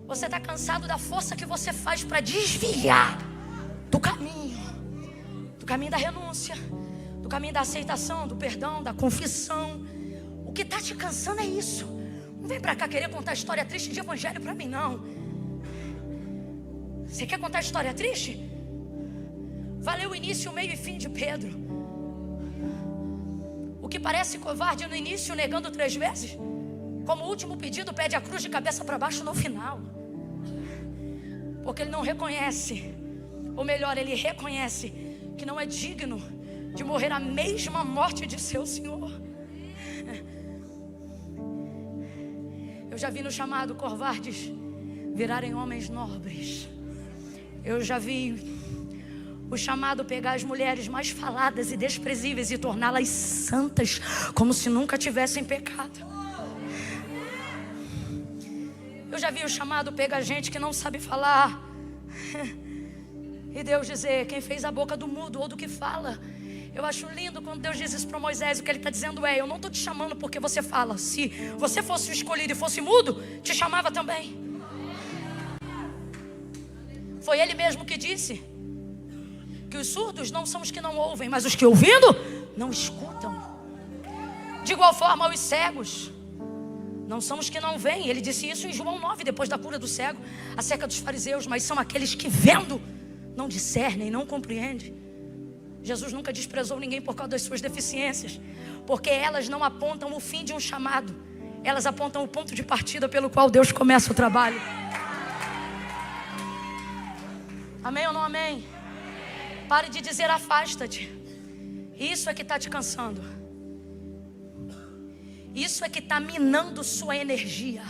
Você está cansado da força que você faz para desviar do caminho da renúncia, do caminho da aceitação, do perdão, da confissão. O que está te cansando é isso. Não vem para cá querer contar história triste de evangelho para mim, não. Você quer contar história triste? Valeu o início, o meio e fim de Pedro. O que parece covarde no início, negando 3 vezes, como último pedido, pede a cruz de cabeça para baixo no final. Porque ele não reconhece, ou melhor, ele reconhece que não é digno de morrer a mesma morte de seu Senhor. Eu já vi no chamado covardes virarem homens nobres. Eu já vi o chamado pegar as mulheres mais faladas e desprezíveis e torná-las santas, como se nunca tivessem pecado. Eu já vi o chamado pegar gente que não sabe falar e Deus dizer: quem fez a boca do mudo ou do que fala. Eu acho lindo quando Deus diz isso para Moisés. O que ele está dizendo é: eu não estou te chamando porque você fala. Se você fosse o escolhido e fosse mudo, te chamava também. Foi ele mesmo que disse que os surdos não são os que não ouvem, mas os que ouvindo não escutam. De igual forma, os cegos não são os que não veem. Ele disse isso em João 9, depois da cura do cego, acerca dos fariseus. Mas são aqueles que vendo não discernem, não compreendem. Jesus nunca desprezou ninguém por causa das suas deficiências, porque elas não apontam o fim de um chamado, elas apontam o ponto de partida pelo qual Deus começa o trabalho. Amém ou não amém? Pare de dizer afasta-te. Isso é que está te cansando. Isso é que está minando sua energia.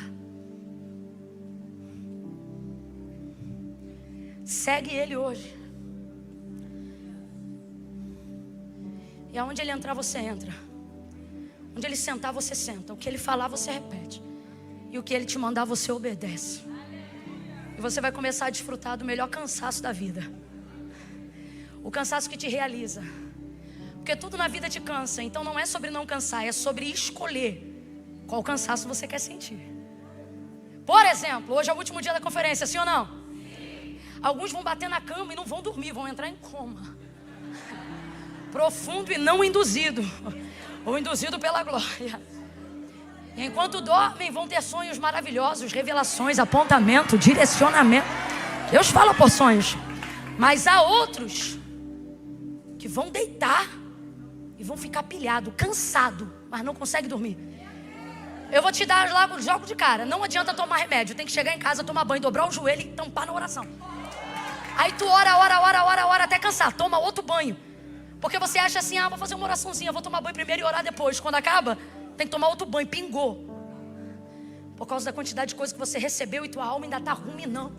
Segue Ele hoje. E aonde Ele entrar, você entra. Onde Ele sentar, você senta. O que Ele falar, você repete. E o que Ele te mandar, você obedece. E você vai começar a desfrutar do melhor cansaço da vida. O cansaço que te realiza. Porque tudo na vida te cansa. Então não é sobre não cansar, é sobre escolher qual cansaço você quer sentir. Por exemplo, hoje é o último dia da conferência, sim ou não? Sim. Alguns vão bater na cama e não vão dormir, vão entrar em coma. Profundo e não induzido. Ou induzido pela glória. E enquanto dormem, vão ter sonhos maravilhosos, revelações, apontamento, direcionamento. Deus fala por sonhos. Mas há outros que vão deitar e vão ficar pilhado, cansado, mas não consegue dormir. Eu vou te dar lá o jogo de cara. Não adianta tomar remédio. Tem que chegar em casa, tomar banho, dobrar o joelho e tampar na oração. Aí tu ora até cansar. Toma outro banho. Porque você acha assim: vou fazer uma oraçãozinha, vou tomar banho primeiro e orar depois. Quando acaba, tem que tomar outro banho, pingou. Por causa da quantidade de coisa que você recebeu e tua alma ainda está ruminando.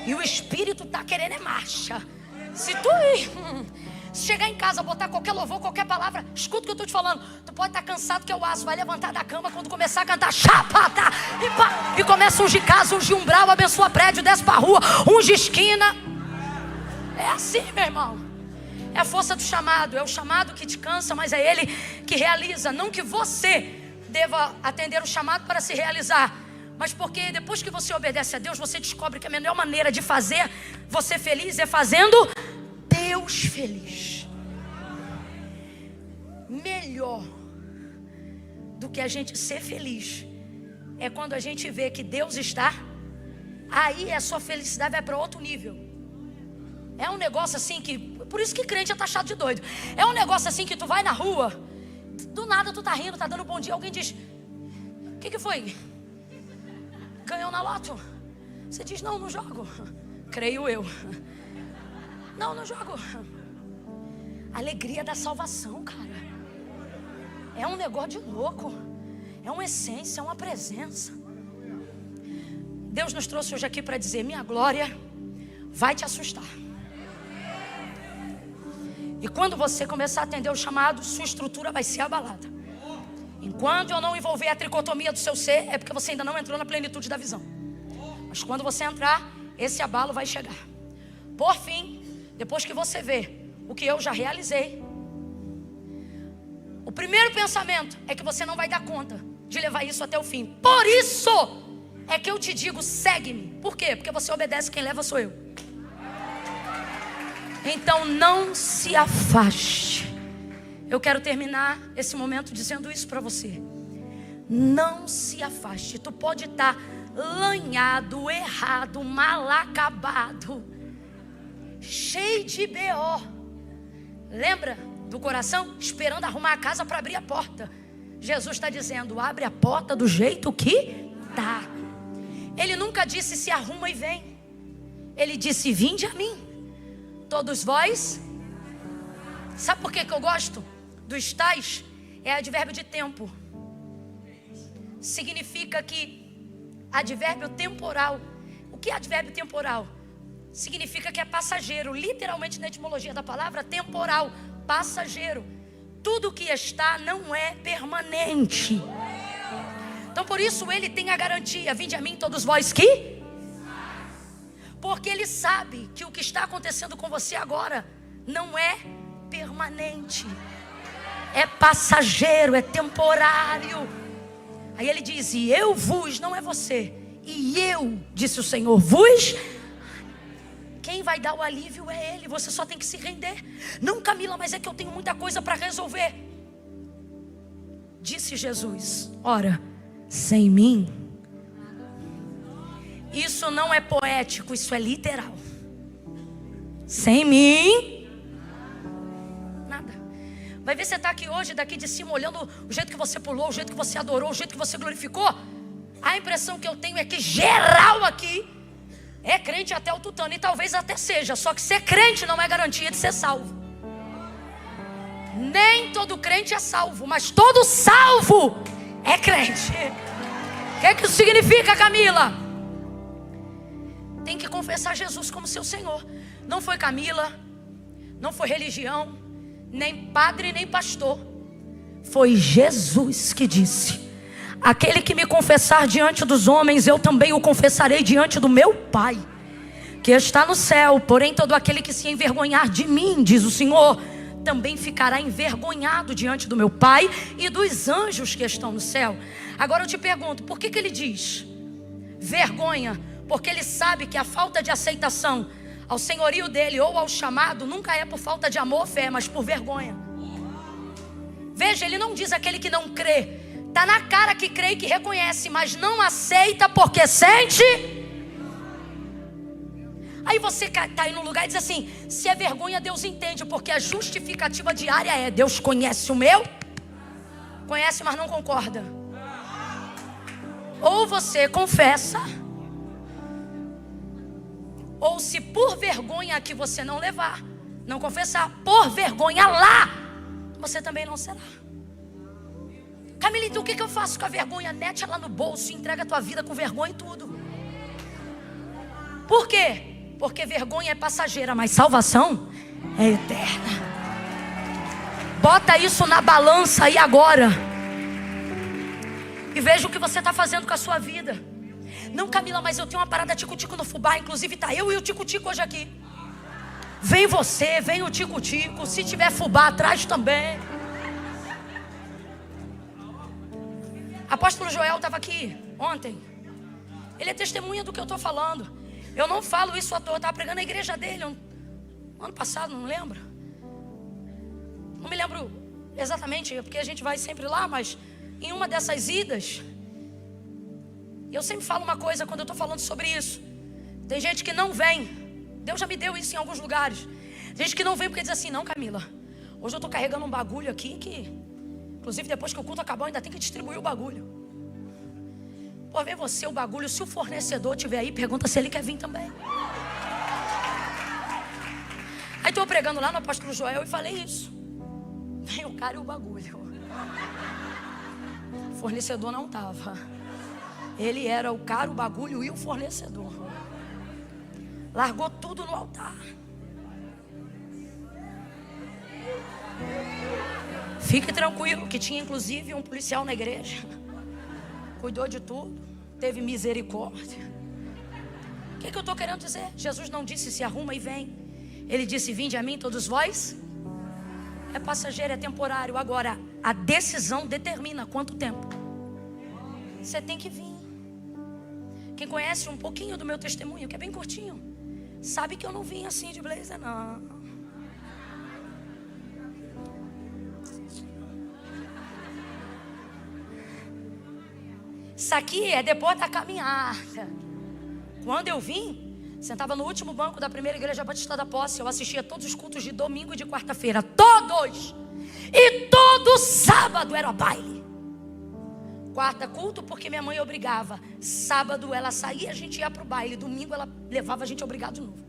E o espírito está querendo marcha. Se tu se chegar em casa, botar qualquer louvor, qualquer palavra, escuta o que eu estou te falando. Tu pode estar cansado que é o aço, vai levantar da cama quando começar a cantar chapata e começa a ungir casa, ungir umbral, abençoa prédio, desce pra rua, unge esquina. É assim, meu irmão. É a força do chamado. É o chamado que te cansa, mas é Ele que realiza. Não que você deva atender o chamado para se realizar, mas porque depois que você obedece a Deus, você descobre que a melhor maneira de fazer você feliz é fazendo Deus feliz. Melhor do que a gente ser feliz é quando a gente vê que Deus está. Aí a sua felicidade vai para outro nível. É um negócio assim que... Por isso que crente é taxado de doido. É um negócio assim que tu vai na rua, do nada tu tá rindo, tá dando bom dia, alguém diz: o que foi? Ganhou na loto? Você diz: não jogo. Creio eu. Não jogo. Alegria da salvação, cara. É um negócio de louco. É uma essência, é uma presença. Deus nos trouxe hoje aqui para dizer: minha glória vai te assustar. E quando você começar a atender o chamado, sua estrutura vai ser abalada. Enquanto eu não envolver a tricotomia do seu ser, é porque você ainda não entrou na plenitude da visão. Mas quando você entrar, esse abalo vai chegar. Por fim, depois que você vê o que eu já realizei, o primeiro pensamento é que você não vai dar conta de levar isso até o fim. Por isso é que eu te digo, segue-me. Por quê? Porque você obedece, quem leva sou eu. Então não se afaste. Eu quero terminar esse momento dizendo isso para você. Não se afaste. Tu pode estar lanhado, errado, mal acabado, cheio de BO. Lembra do coração? Esperando arrumar a casa para abrir a porta. Jesus está dizendo, abre a porta do jeito que tá. Ele nunca disse se arruma e vem. Ele disse, vinde a mim, todos vós. Sabe por que eu gosto dos tais? É advérbio de tempo. Significa que advérbio temporal. O que é advérbio temporal? Significa que é passageiro. Literalmente na etimologia da palavra, temporal, passageiro. Tudo que está não é permanente. Então por isso ele tem a garantia, vinde a mim todos vós que... Porque ele sabe que o que está acontecendo com você agora não é permanente. É passageiro, é temporário. Aí ele diz, e eu vos, não é você. E eu, disse o Senhor, vos... Quem vai dar o alívio é Ele. Você só tem que se render. Não, Camila, mas é que eu tenho muita coisa para resolver. Disse Jesus, ora, sem mim. Isso não é poético, isso é literal. Sem mim, nada. Vai ver você está aqui hoje, daqui de cima, olhando o jeito que você pulou, o jeito que você adorou, o jeito que você glorificou. A impressão que eu tenho é que geral aqui é crente até o tutano, e talvez até seja. Só que ser crente não é garantia de ser salvo. Nem todo crente é salvo, mas todo salvo é crente. O que isso significa, Camila? Tem que confessar Jesus como seu Senhor. Não foi Camila, não foi religião, nem padre, nem pastor. Foi Jesus que disse, aquele que me confessar diante dos homens, eu também o confessarei diante do meu Pai, que está no céu. Porém todo aquele que se envergonhar de mim, diz o Senhor, também ficará envergonhado diante do meu Pai e dos anjos que estão no céu. Agora eu te pergunto, por que ele diz vergonha? Porque ele sabe que a falta de aceitação ao senhorio dele ou ao chamado nunca é por falta de amor ou fé, mas por vergonha. Veja, ele não diz aquele que não crê. Está na cara que crê e que reconhece, mas não aceita porque sente. Aí você está aí no lugar e diz assim, se é vergonha Deus entende, porque a justificativa diária é, Deus conhece o meu, conhece mas não concorda. Ou você confessa, ou se por vergonha que você não levar, não confessar, por vergonha lá, você também não será. Camila, então o que eu faço com a vergonha? Mete ela no bolso e entrega a tua vida com vergonha e tudo. Por quê? Porque vergonha é passageira, mas salvação é eterna. Bota isso na balança aí agora e veja o que você está fazendo com a sua vida. Não, Camila, mas eu tenho uma parada tico-tico no fubá. Inclusive está eu e o tico-tico hoje aqui. Vem você, vem o tico-tico. Se tiver fubá atrás também. Apóstolo Joel estava aqui ontem. Ele é testemunha do que eu estou falando. Eu não falo isso à toa. Eu estava pregando na igreja dele ano passado, não lembro. Não me lembro exatamente, porque a gente vai sempre lá, mas em uma dessas idas, eu sempre falo uma coisa quando eu estou falando sobre isso. Tem gente que não vem. Deus já me deu isso em alguns lugares. Tem gente que não vem porque diz assim, não, Camila, hoje eu estou carregando um bagulho aqui que, inclusive depois que o culto acabar, eu ainda tenho que distribuir o bagulho. Pô, vem você o bagulho. Se o fornecedor estiver aí, pergunta se ele quer vir também. Aí estou pregando lá no apóstolo Joel e falei isso. Vem o cara e o bagulho. O fornecedor não estava. Ele era o cara, o bagulho e o fornecedor. Largou tudo no altar. Fique tranquilo que tinha inclusive um policial na igreja. Cuidou de tudo, teve misericórdia. O que eu estou querendo dizer? Jesus não disse se arruma e vem. Ele disse: vinde a mim todos vós. É passageiro, é temporário. Agora, a decisão determina quanto tempo. Você tem que vir. Quem conhece um pouquinho do meu testemunho, que é bem curtinho, sabe que eu não vim assim de blazer, não. Isso aqui é depois da caminhada. Quando eu vim, sentava no último banco da primeira igreja batista da Posse. Eu assistia todos os cultos de domingo e de quarta-feira. Todos! E todo sábado era baile. Quarta culto porque minha mãe obrigava. Sábado ela saía, a gente ia para o baile. Domingo ela levava a gente obrigado de novo.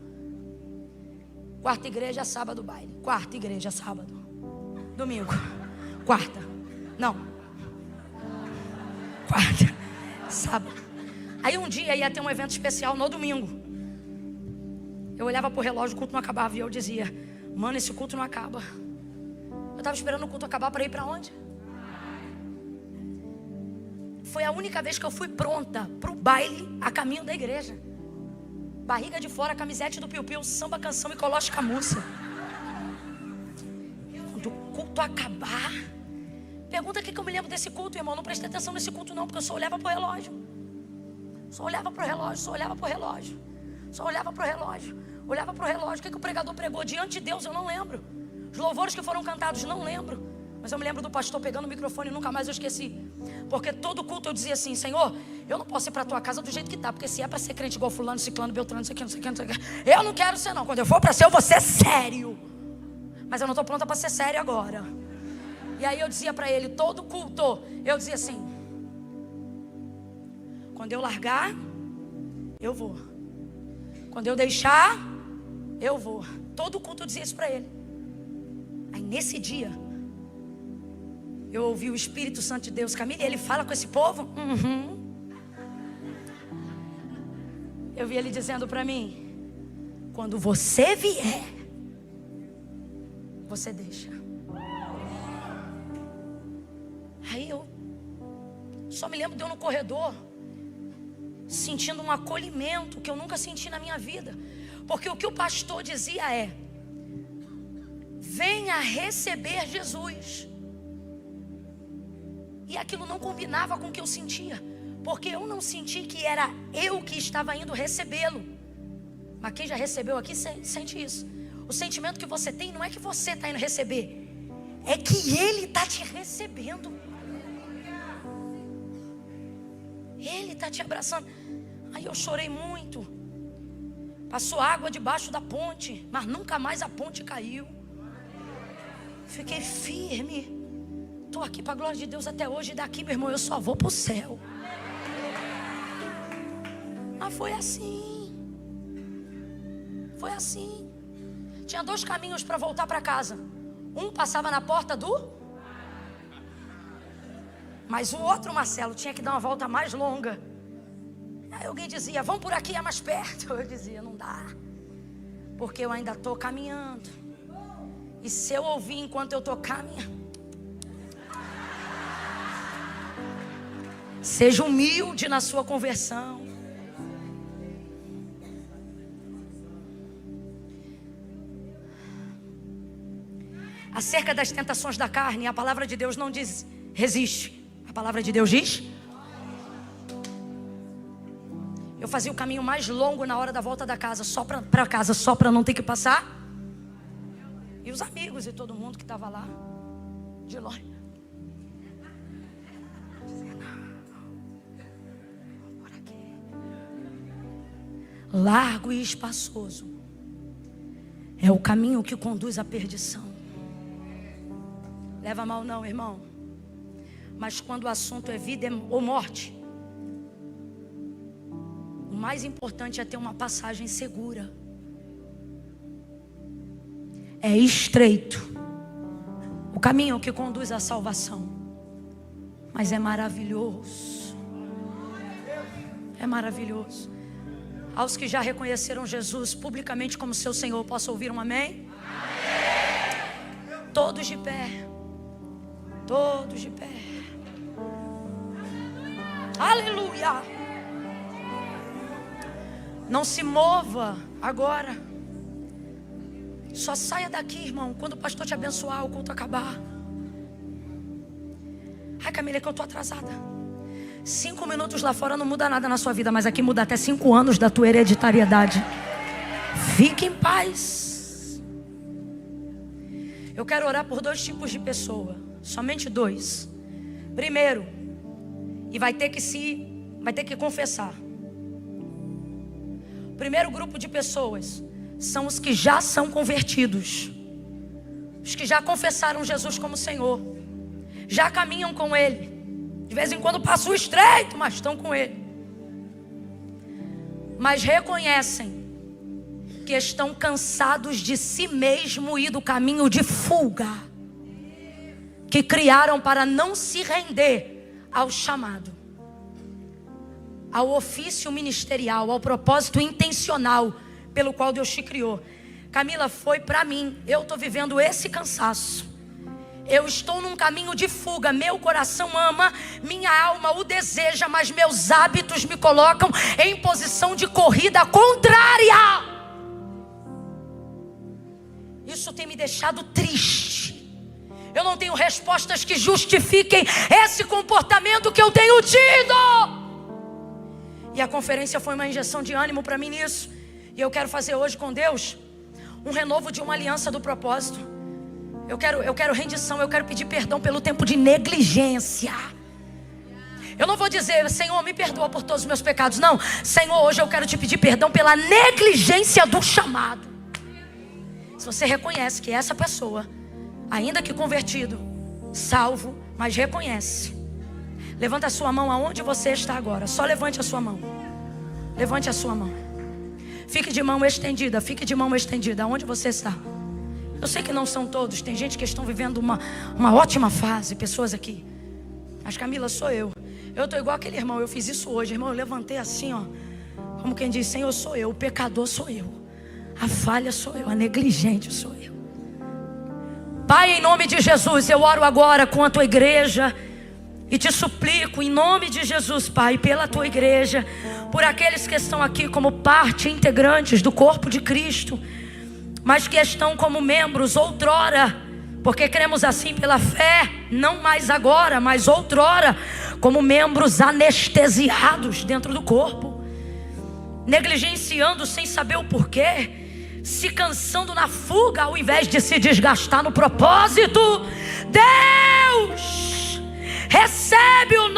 Quarta igreja, sábado baile. Quarta igreja, sábado. Domingo. Quarta. Não. Quarta. Sábado. Aí um dia ia ter um evento especial no domingo. Eu olhava pro relógio, o culto não acabava. E eu dizia: mano, esse culto não acaba. Eu estava esperando o culto acabar para ir para onde? Foi a única vez que eu fui pronta pro baile a caminho da igreja. Barriga de fora, camisete do Piu Piu, samba, canção e coloche camurça. Quando o culto acabar, pergunta o que eu me lembro desse culto, irmão. Não prestei atenção nesse culto não, porque eu só olhava pro relógio. Só olhava pro relógio, só olhava pro relógio. Só olhava pro relógio. Olhava pro relógio. O que o pregador pregou diante de Deus, eu não lembro. Os louvores que foram cantados, não lembro. Mas eu me lembro do pastor pegando o microfone e nunca mais eu esqueci. Porque todo culto eu dizia assim: Senhor, eu não posso ir para tua casa do jeito que tá. Porque se é para ser crente igual fulano, ciclano, beltrano, não sei o que, não sei o que, não sei o que, eu não quero ser não. Quando eu for para ser, eu vou ser sério. Mas eu não estou pronta para ser sério agora. E aí eu dizia para ele, todo culto, eu dizia assim: quando eu largar, eu vou. Quando eu deixar, eu vou. Todo culto eu dizia isso para ele. Aí nesse dia, eu ouvi o Espírito Santo de Deus: Camila, ele fala com esse povo? Eu vi ele dizendo para mim: quando você vier, você deixa. Aí eu só me lembro de eu no corredor, sentindo um acolhimento que eu nunca senti na minha vida. Porque o que o pastor dizia é: venha receber Jesus. E aquilo não combinava com o que eu sentia, porque eu não senti que era eu que estava indo recebê-lo. Mas quem já recebeu aqui sente isso. O sentimento que você tem não é que você está indo receber, é que Ele está te recebendo. Ele está te abraçando. Aí eu chorei muito. Passou água debaixo da ponte, mas nunca mais a ponte caiu. Fiquei firme. Estou aqui para a glória de Deus até hoje. E daqui, meu irmão, eu só vou para o céu. Mas foi assim. Foi assim. Tinha 2 caminhos para voltar para casa. Um passava na porta do... Mas o outro, Marcelo, tinha que dar uma volta mais longa. Aí alguém dizia: vamos por aqui, é mais perto. Eu dizia: não dá, porque eu ainda estou caminhando. E se eu ouvir enquanto eu estou caminhando, seja humilde na sua conversão. Acerca das tentações da carne, a palavra de Deus não diz resiste. A palavra de Deus diz: eu fazia o caminho mais longo na hora da volta da casa, só para casa, só para não ter que passar. E os amigos e todo mundo que estava lá de longe dizia: não, por aqui. Largo e espaçoso é o caminho que conduz à perdição. Leva mal não, irmão. Mas quando o assunto é vida ou morte, o mais importante é ter uma passagem segura. É estreito o caminho que conduz à salvação, mas é maravilhoso. É maravilhoso. Aos que já reconheceram Jesus publicamente como seu Senhor, posso ouvir um amém? Amém. Todos de pé. Todos de pé. Aleluia. Não se mova agora. Só saia daqui, irmão, quando o pastor te abençoar, o culto acabar. Ai, Camila, é que eu estou atrasada. 5 minutos lá fora não muda nada na sua vida, mas aqui muda até 5 anos da tua hereditariedade. Fique em paz. Eu quero orar por 2 tipos de pessoa. Somente 2. Primeiro, e vai ter que confessar. O primeiro grupo de pessoas são os que já são convertidos. Os que já confessaram Jesus como Senhor. Já caminham com Ele. De vez em quando passam o estreito, mas estão com Ele. Mas reconhecem que estão cansados de si mesmo e do caminho de fuga que criaram para não se render ao chamado, ao ofício ministerial, ao propósito intencional pelo qual Deus te criou. Camila, foi para mim. Eu estou vivendo esse cansaço. Eu estou num caminho de fuga. Meu coração ama, minha alma o deseja, mas meus hábitos me colocam em posição de corrida contrária. Isso tem me deixado triste. Eu não tenho respostas que justifiquem esse comportamento que eu tenho tido. E a conferência foi uma injeção de ânimo para mim nisso. E eu quero fazer hoje com Deus um renovo de uma aliança do propósito. Eu quero rendição, eu quero pedir perdão pelo tempo de negligência. Eu não vou dizer, Senhor, me perdoa por todos os meus pecados. Não, Senhor, hoje eu quero te pedir perdão pela negligência do chamado. Se você reconhece que essa pessoa, ainda que convertido, salvo, mas reconhece, levanta a sua mão aonde você está agora. Só levante a sua mão. Levante a sua mão. Fique de mão estendida. Fique de mão estendida. Aonde você está? Eu sei que não são todos. Tem gente que estão vivendo uma ótima fase. Pessoas aqui. Mas Camila, sou eu. Eu estou igual aquele irmão. Eu fiz isso hoje, irmão. Eu levantei assim, ó. Como quem diz, Senhor, sou eu. O pecador sou eu. A falha sou eu. A negligente sou eu. Pai, em nome de Jesus, eu oro agora com a tua igreja. E te suplico em nome de Jesus, Pai, pela tua igreja, por aqueles que estão aqui como parte integrantes do corpo de Cristo, mas que estão como membros outrora, porque cremos assim pela fé, não mais agora, mas outrora, como membros anestesiados dentro do corpo, negligenciando sem saber o porquê, se cansando na fuga ao invés de se desgastar no propósito. Deus, recebe a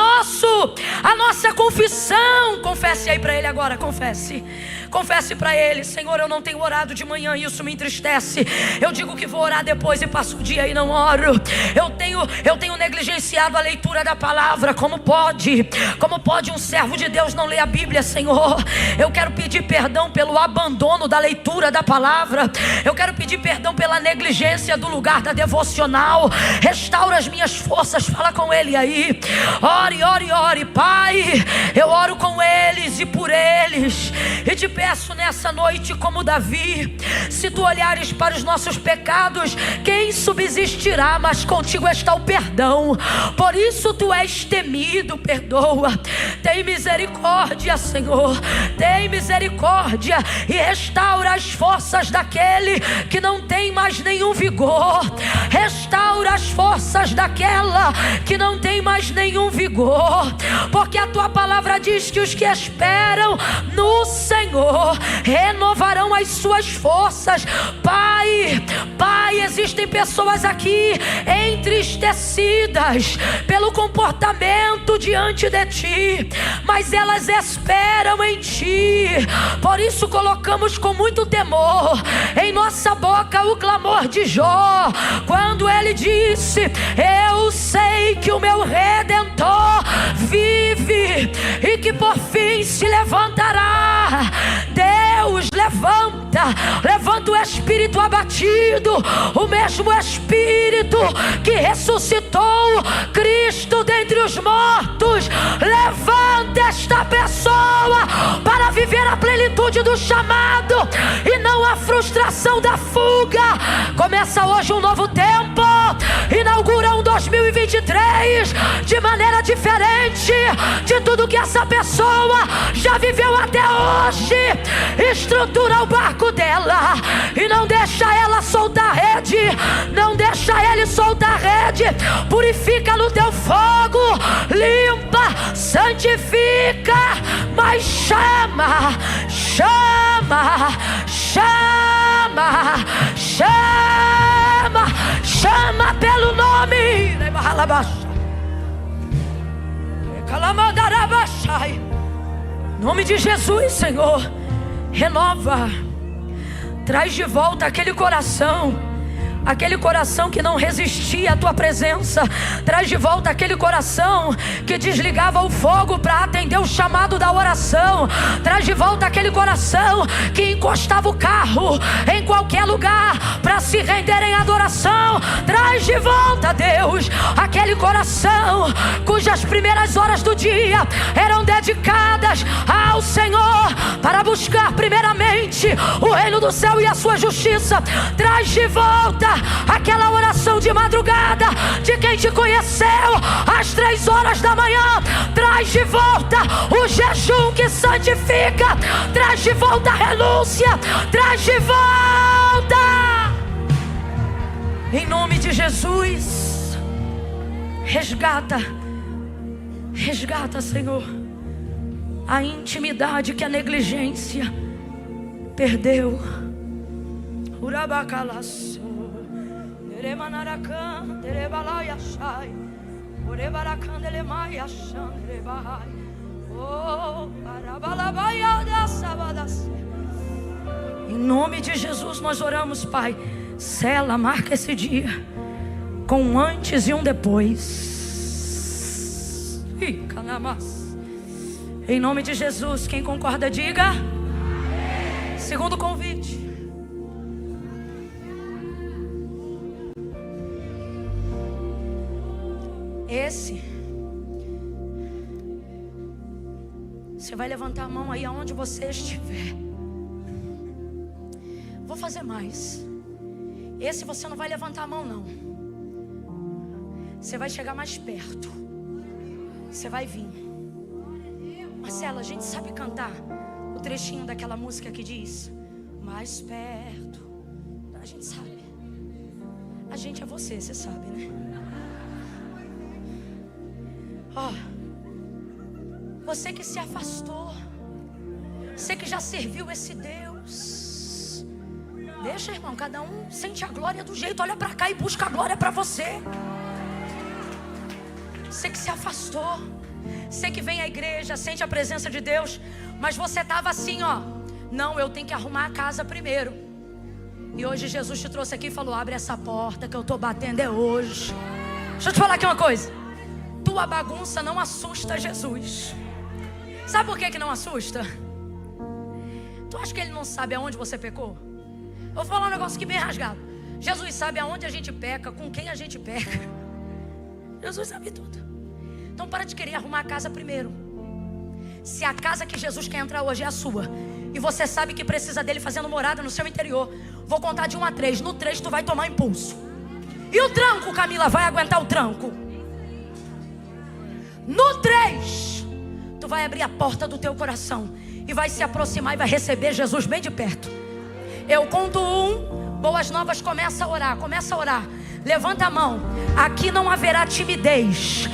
nossa confissão. Confesse aí para Ele agora, confesse. Confesse para Ele, Senhor, eu não tenho orado de manhã e isso me entristece. Eu digo que vou orar depois e passo o dia e não oro. Eu tenho negligenciado a leitura da palavra. Como pode um servo de Deus não ler a Bíblia, Senhor? Eu quero pedir perdão pelo abandono da leitura da palavra. Eu quero pedir perdão pela negligência do lugar da devocional. Restaura as minhas forças. Fala com Ele aí. Ore, ore, ore. Pai, eu oro com eles e por eles. E te peço nessa noite, como Davi, se tu olhares para os nossos pecados, quem subsistirá? Mas contigo está o perdão. Por isso tu és temido. Perdoa. Tem misericórdia, Senhor. Tem misericórdia e restaura as forças daquele que não tem mais nenhum vigor. Restaura as forças daquela que não tem mais nenhum vigor, porque a tua palavra diz que os que esperam no Senhor renovarão as suas forças. Pai, existem pessoas aqui entristecidas pelo comportamento diante de ti, mas elas esperam em ti. Por isso colocamos com muito temor em nossa boca o clamor de Jó, quando ele disse: eu sei que o meu Redentor vive e que por fim se levantará. Deus, levanta o espírito abatido, o mesmo espírito que ressuscitou Cristo dentre os mortos. Levanta esta pessoa para viver a plenitude plenitude do chamado e não a frustração da fuga. Começa hoje um novo tempo, inaugura um 2023 de maneira diferente de tudo que essa pessoa já viveu até hoje. Estrutura o barco dela e não deixa ela soltar a rede, não deixa ele soltar a rede. Purifica no teu fogo, limpa, santifica, mas chama, chama, chama, chama, chama pelo nome. Em nome de Jesus, Senhor, renova, traz de volta aquele coração que não resistia à tua presença. Traz de volta aquele coração que desligava o fogo para atender o chamado da oração. Traz de volta aquele coração que encostava o carro em qualquer lugar para se render em adoração. Traz de volta, Deus, aquele coração cujas primeiras horas do dia eram dedicadas ao Senhor para buscar primeiramente o reino do céu e a sua justiça. Traz de volta aquela oração de madrugada de quem te conheceu às 3 horas da manhã. Traz de volta o jejum que santifica. Traz de volta a renúncia. Traz de volta, em nome de Jesus. Resgata, Senhor, a intimidade que a negligência perdeu. Urabacalaço. Em nome de Jesus nós oramos, Pai. Sela, marca esse dia com um antes e um depois. Em nome de Jesus, quem concorda diga. Segundo convite. Você vai levantar a mão aí aonde você estiver. Vou fazer mais. Esse você não vai levantar a mão, não. Você vai chegar mais perto. Você vai vir. Marcela, a gente sabe cantar o trechinho daquela música que diz mais perto. A gente sabe. A gente é você sabe, né? Você que se afastou, você que já serviu esse Deus, deixa, irmão, cada um sente a glória do jeito. Olha pra cá e busca a glória pra você. Você que se afastou, você que vem à igreja, sente a presença de Deus, mas você estava assim, não, eu tenho que arrumar a casa primeiro. E hoje Jesus te trouxe aqui e falou: abre essa porta que eu estou batendo hoje. Deixa eu te falar aqui uma coisa. Tua bagunça não assusta Jesus. Sabe por que não assusta? Tu acha que ele não sabe aonde você pecou? Eu vou falar um negócio aqui bem rasgado. Jesus sabe aonde a gente peca, com quem a gente peca. Jesus sabe tudo. Então para de querer arrumar a casa primeiro. Se a casa que Jesus quer entrar hoje é a sua, e você sabe que precisa dele fazendo morada no seu interior, vou contar de 1 a 3. No 3 tu vai tomar impulso. E o tranco, Camila, vai aguentar o tranco. No 3 tu vai abrir a porta do teu coração e vai se aproximar e vai receber Jesus bem de perto. Eu conto 1, Boas Novas começa a orar. Levanta a mão. Aqui não haverá timidez.